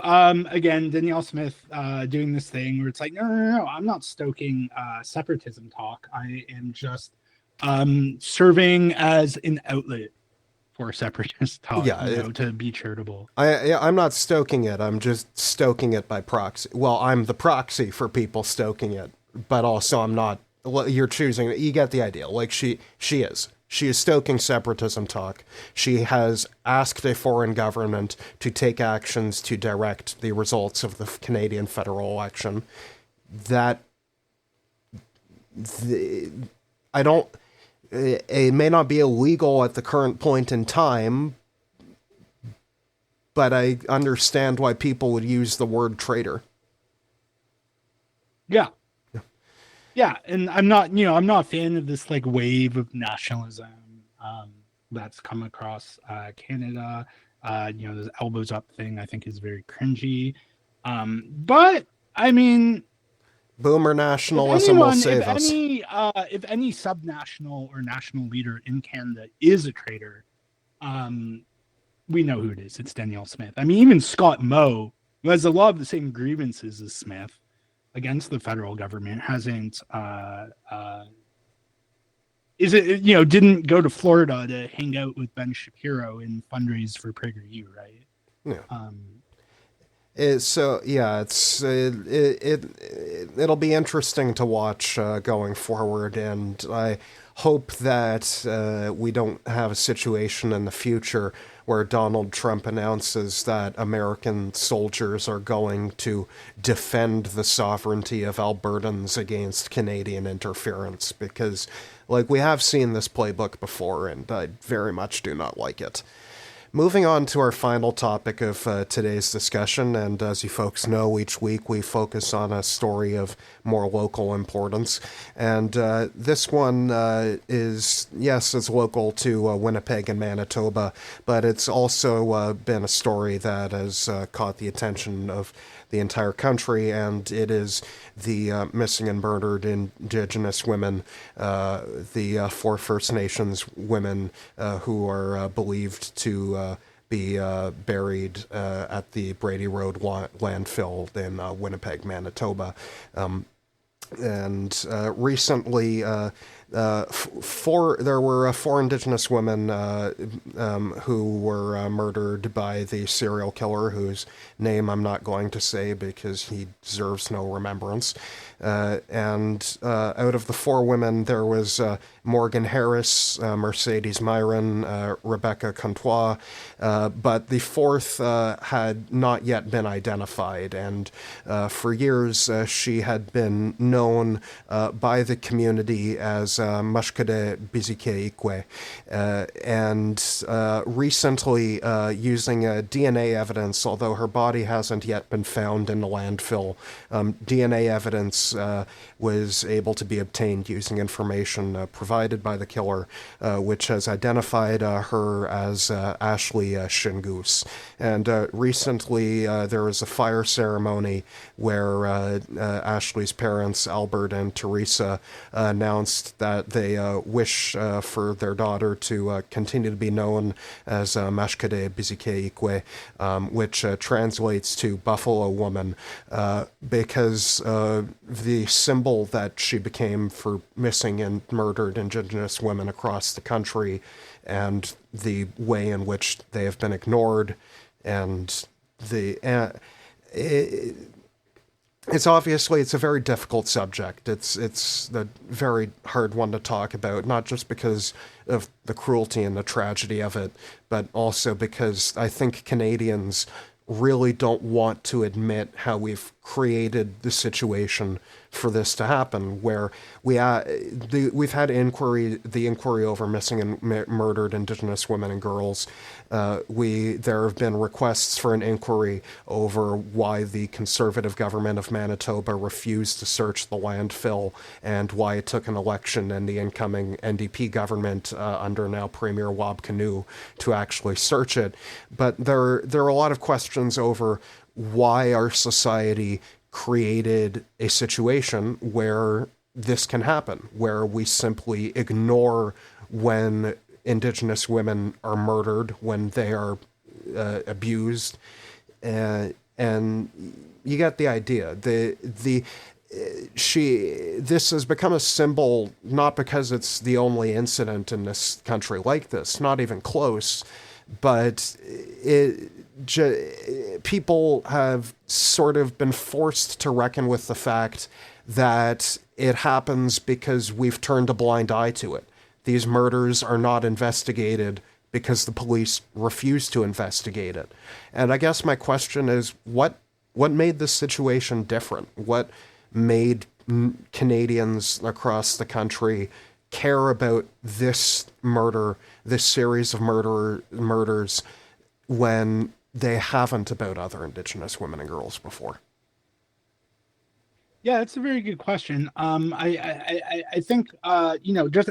again, Danielle Smith doing this thing where it's like, no, I'm not stoking separatism talk. I am just serving as an outlet for separatist talk, to be charitable. I'm not stoking it. I'm just stoking it by proxy. Well, I'm the proxy for people stoking it, but also I'm not. You're choosing. You get the idea. Like she is. She is stoking separatism talk. She has asked a foreign government to take actions to direct the results of the Canadian federal election. It may not be illegal at the current point in time, but I understand why people would use the word traitor. Yeah. Yeah, and I'm not a fan of this like wave of nationalism that's come across Canada. This elbows up thing I think is very cringy. But I mean, boomer nationalism will save us. If any subnational or national leader in Canada is a traitor, we know who it is. It's Danielle Smith. I mean, even Scott Moe, who has a lot of the same grievances as Smith against the federal government, didn't go to Florida to hang out with Ben Shapiro and fundraise for PragerU, right? Yeah. It'll be interesting to watch going forward, and I hope that we don't have a situation in the future where Donald Trump announces that American soldiers are going to defend the sovereignty of Albertans against Canadian interference, because, we have seen this playbook before, and I very much do not like it. Moving on to our final topic of today's discussion, and as you folks know, each week we focus on a story of more local importance, and this one is local to Winnipeg and Manitoba, but it's also been a story that has caught the attention of the entire country, and it is the missing and murdered Indigenous women, the 4 First Nations women who are believed to be buried at the Brady Road landfill in Winnipeg, Manitoba. Recently, there were 4 Indigenous women who were murdered by the serial killer, whose name I'm not going to say because he deserves no remembrance. And out of the 4 women, there was Morgan Harris, Mercedes Myron, Rebecca Contois, but the 4th had not yet been identified, and for years she had been known by the community as Mashkode Bizhiki'ikwe, and recently using DNA evidence, although her body hasn't yet been found in the landfill, DNA evidence was able to be obtained using information provided by the killer, which has identified her as Ashley Shingoose. And recently there was a fire ceremony where Ashley's parents, Albert and Teresa, announced that they wish for their daughter to continue to be known as Mashkode Bizhiki'ikwe, which translates to Buffalo Woman, because the symbol that she became for missing and murdered Indigenous women across the country, and the way in which they have been ignored, and it's obviously, it's a very difficult subject. It's a very hard one to talk about, not just because of the cruelty and the tragedy of it, but also because I think Canadians really don't want to admit how we've created the situation for this to happen, where we've had the inquiry over missing and murdered Indigenous women and girls. There have been requests for an inquiry over why the Conservative government of Manitoba refused to search the landfill, and why it took an election and the incoming NDP government under now Premier Wab Kinew to actually search it. But there are a lot of questions over why our society created a situation where this can happen, where we simply ignore when Indigenous women are murdered, when they are abused, and you get the idea. This has become a symbol, not because it's the only incident in this country like this, not even close, but people have sort of been forced to reckon with the fact that it happens because we've turned a blind eye to it. These murders are not investigated because the police refuse to investigate it. And I guess my question is, what made this situation different? What made Canadians across the country care about this murder, this series of murders, when they haven't about other Indigenous women and girls before? Yeah, that's a very good question. I think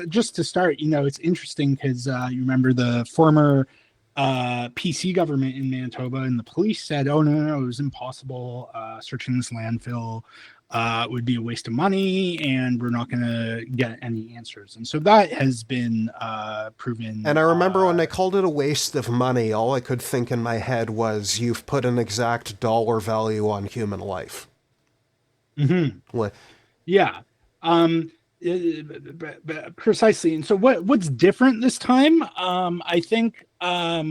just to start, it's interesting because you remember the former PC government in Manitoba, and the police said, "Oh no, it was impossible. Searching this landfill would be a waste of money, and we're not going to get any answers." And so that has been proven. And I remember when they called it a waste of money, all I could think in my head was, you've put an exact dollar value on human life. Mm-hmm. Yeah. Precisely. And so what's different this time? I think that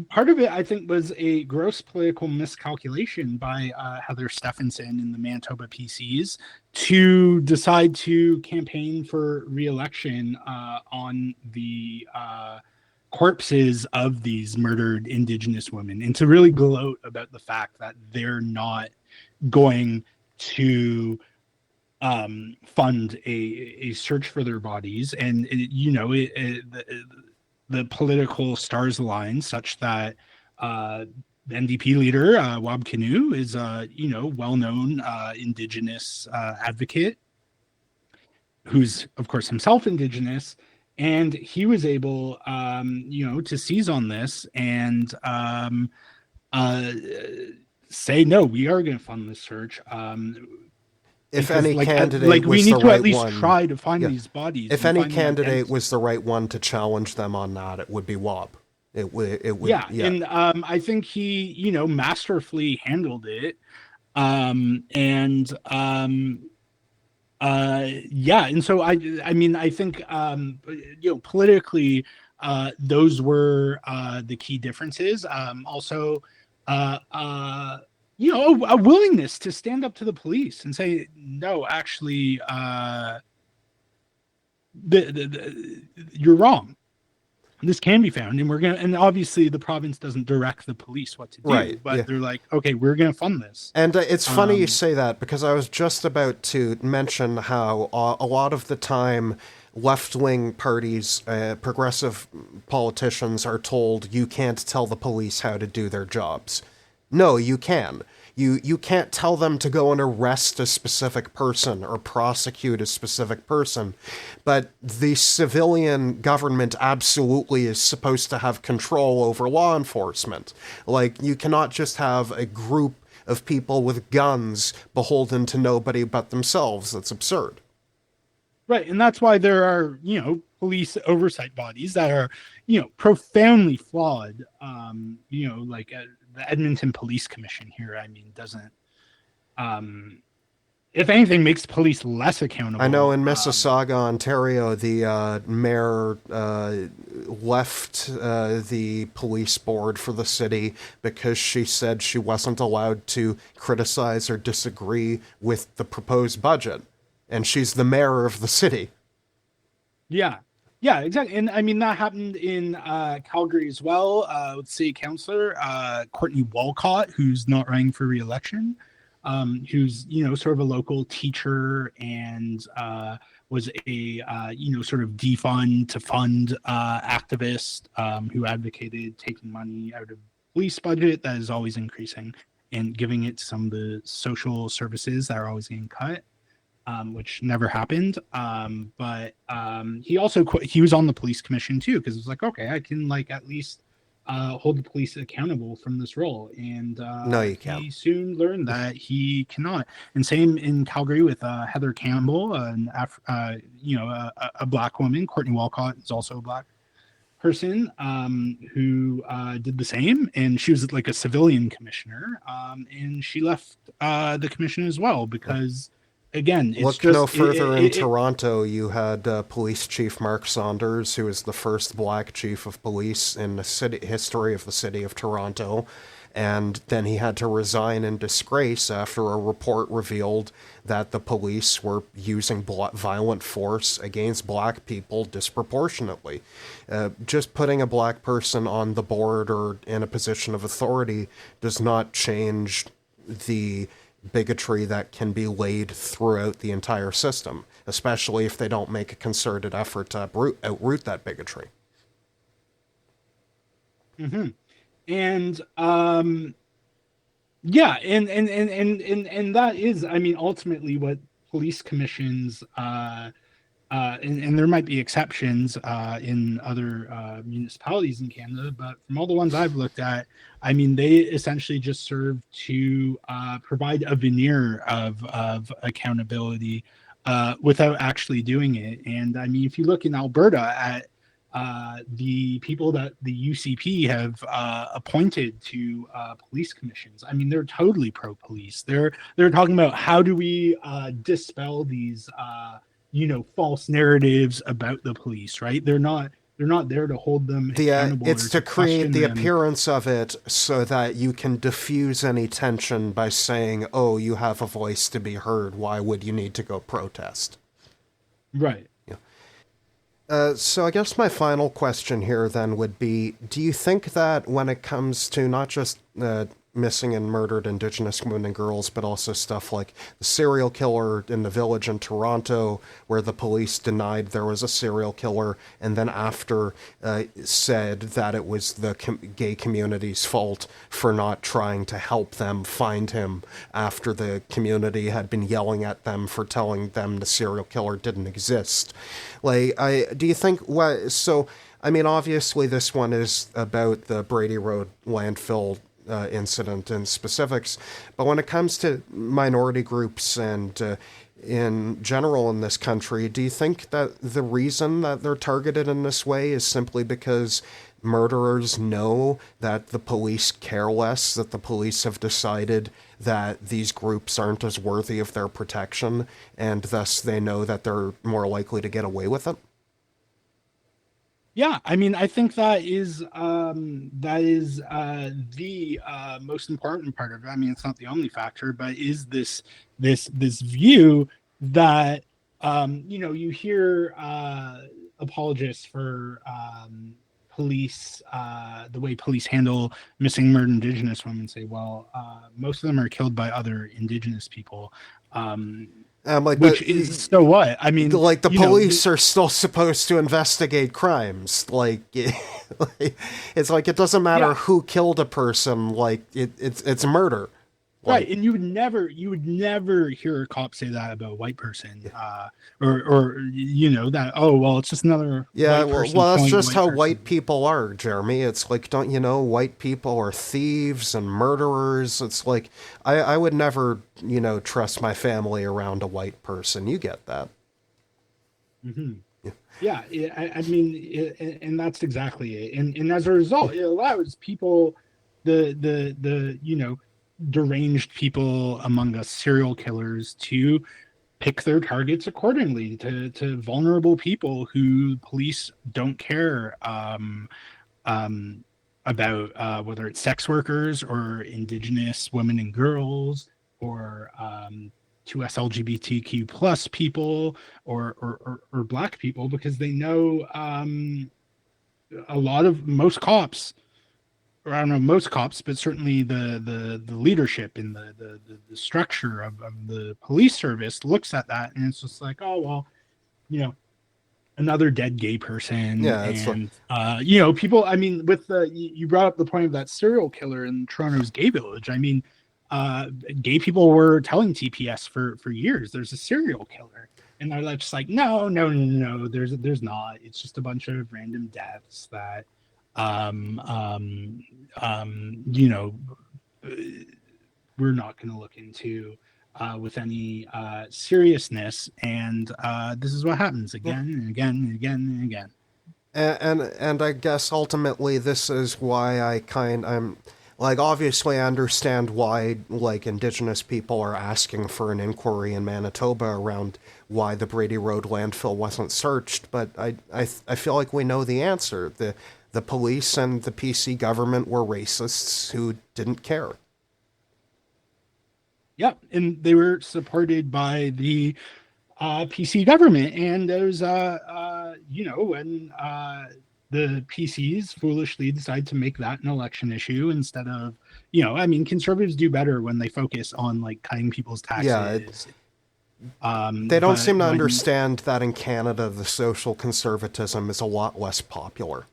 part of it, I think, was a gross political miscalculation by Heather Stephenson in the Manitoba PCs to decide to campaign for re-election on the corpses of these murdered Indigenous women, and to really gloat about the fact that they're not going to fund a search for their bodies. And the political stars align such that the NDP leader Wab Kinew is well-known Indigenous advocate, who's of course himself Indigenous, and he was able to seize on this and say, no, we are going to fund this search. If any candidate was we need the to right at least one, try to find these bodies. If any candidate was the right one to challenge them on that, it would be Wab. It would. Yeah. And I think he, masterfully handled it. And so I think politically, those were the key differences. Also, a willingness to stand up to the police and say, no, actually, you're wrong. this can be found, and and obviously the province doesn't direct the police what to do, Right, but yeah. they're like, okay, we're going to fund this. And it's funny you say that, because I was just about to mention how a lot of the time left-wing parties, progressive politicians are told you can't tell the police how to do their jobs. No, you can. You can't tell them to go and arrest a specific person or prosecute a specific person, but the civilian government absolutely is supposed to have control over law enforcement. Like, you cannot just have a group of people with guns beholden to nobody but themselves. That's absurd. Right, and that's why there are, police oversight bodies that are, profoundly flawed. Like the Edmonton Police Commission here, I mean, doesn't, if anything, makes police less accountable. I know in Mississauga, Ontario, the mayor left the police board for the city because she said she wasn't allowed to criticize or disagree with the proposed budget. And she's the mayor of the city. Yeah, exactly. And I mean, that happened in Calgary as well, with city councillor Courtney Walcott, who's not running for re-election, who's, sort of a local teacher and was a, sort of defund to fund activist who advocated taking money out of police budget that is always increasing and giving it to some of the social services that are always getting cut. Which never happened. But he also he was on the police commission too, because it was like, okay, I can at least hold the police accountable from this role. And no, you can't. He soon learned that he cannot. And same in Calgary with Heather Campbell, a black woman. Courtney Walcott is also a black person who did the same, and she was like a civilian commissioner, and she left the commission as well because. Again, it's look just, no further in Toronto. You had Police Chief Mark Saunders, who was the first black chief of police in the history of the city of Toronto, and then he had to resign in disgrace after a report revealed that the police were using violent force against black people disproportionately. Just putting a black person on the board or in a position of authority does not change the bigotry that can be laid throughout the entire system, especially if they don't make a concerted effort to outroot that bigotry. Mm-hmm. And and that is, I mean, ultimately what police commissions and there might be exceptions in other municipalities in Canada, but from all the ones I've looked at, I mean, they essentially just serve to provide a veneer of accountability without actually doing it. And I mean, if you look in Alberta at the people that the UCP have appointed to police commissions, I mean, they're totally pro-police. They're talking about how do we dispel these false narratives about the police, right? They're not there to hold them accountable. It's to create the appearance of it so that you can diffuse any tension by saying, oh, you have a voice to be heard. Why would you need to go protest? Right. Yeah. So I guess my final question here then would be, do you think that when it comes to not just missing and murdered Indigenous women and girls, but also stuff like the serial killer in the village in Toronto, where the police denied there was a serial killer, and then after said that it was the gay community's fault for not trying to help them find him after the community had been yelling at them for telling them the serial killer didn't exist. Do you think so? I mean, obviously this one is about the Brady Road landfill incident in specifics, but when it comes to minority groups and in general in this country, do you think that the reason that they're targeted in this way is simply because murderers know that the police care less, that the police have decided that these groups aren't as worthy of their protection, and thus they know that they're more likely to get away with it? Yeah, I mean, I think that is the most important part of it. I mean, it's not the only factor, but is this view that you hear apologists for police, the way police handle missing, murdered Indigenous women, say, well, most of them are killed by other Indigenous people. Like, which is, so what? I mean, like, the police are still supposed to investigate crimes. Like, it's like, it doesn't matter who killed a person. Like, it's murder. Like, right, and you would never hear a cop say that about a white person, or that, oh well, it's just another white person. Well, that's just how white people are, Jeremy. It's like, don't you know, white people are thieves and murderers. It's like, I would never, trust my family around a white person. You get that? Mm-hmm. Yeah, I mean, and that's exactly it. And as a result, it allows people, the deranged people among us, serial killers, to pick their targets accordingly to vulnerable people who police don't care about, whether it's sex workers or Indigenous women and girls, or to us LGBTQ plus people, or Black people, because they know most cops, or I don't know most cops, but certainly the leadership in the structure of the police service looks at that, and it's just like, oh well, another dead gay person. Yeah, and people. I mean, with you brought up the point of that serial killer in Toronto's gay village. I mean, gay people were telling TPS for years there's a serial killer, and they're just like, no, there's not. It's just a bunch of random deaths that we're not going to look into with any seriousness, and this is what happens again and again and again and again. And I guess ultimately this is why I'm like, obviously I understand why, like, Indigenous people are asking for an inquiry in Manitoba around why the Brady Road landfill wasn't searched, but I feel like we know the answer. The police and the PC government were racists who didn't care. Yeah, and they were supported by the PC government, and there's when the PCs foolishly decide to make that an election issue instead of, I mean, conservatives do better when they focus on, like, cutting people's taxes. Yeah, they don't seem to understand that in Canada the social conservatism is a lot less popular.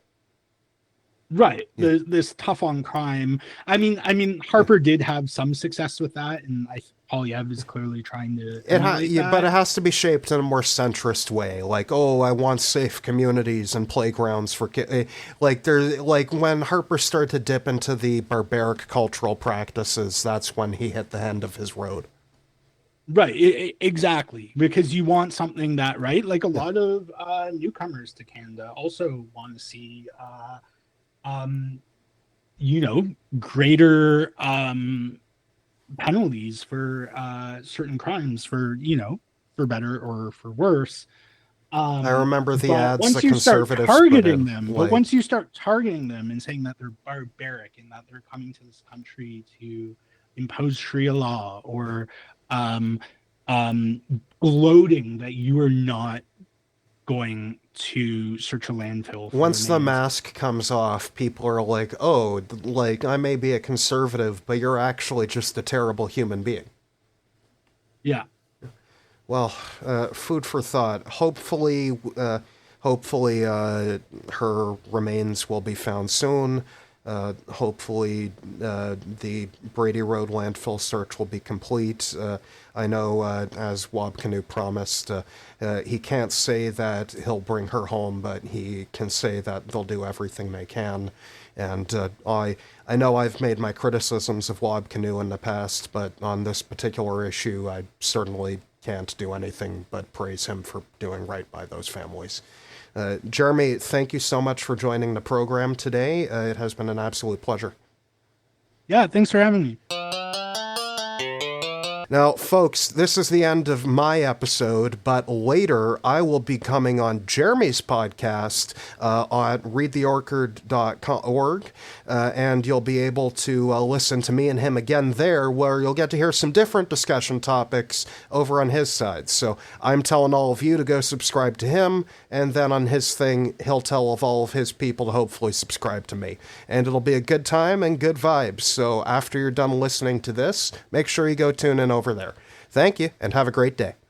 Right. Yeah. This tough on crime. I mean, Harper did have some success with that, and Polyev is clearly trying to. But it has to be shaped in a more centrist way. Like, oh, I want safe communities and playgrounds for kids. Like when Harper started to dip into the barbaric cultural practices, that's when he hit the end of his road. Right, exactly, because you want something that, right, like a lot of newcomers to Canada also want to see. Greater penalties for certain crimes, for better or for worse. I remember the ads once the you conservatives start targeting them, like, but once you start targeting them and saying that they're barbaric and that they're coming to this country to impose Sharia law, or gloating that you are not going to search a landfill. Once the mask comes off, people are like, oh, like, I may be a conservative, but you're actually just a terrible human being. Yeah. Well, food for thought. Hopefully, her remains will be found soon. Hopefully, the Brady Road landfill search will be complete. I know, as Wabkanu promised, he can't say that he'll bring her home, but he can say that they'll do everything they can. And I know I've made my criticisms of Wabkanu in the past, but on this particular issue, I certainly can't do anything but praise him for doing right by those families. Jeremy, thank you so much for joining the program today. It has been an absolute pleasure. Yeah, thanks for having me. Now, folks, this is the end of my episode, but later I will be coming on Jeremy's podcast on readtheorchard.org, and you'll be able to listen to me and him again there, where you'll get to hear some different discussion topics over on his side. So I'm telling all of you to go subscribe to him, and then on his thing, he'll tell of all of his people to hopefully subscribe to me. And it'll be a good time and good vibes. So after you're done listening to this, make sure you go tune in over there. Thank you, and have a great day.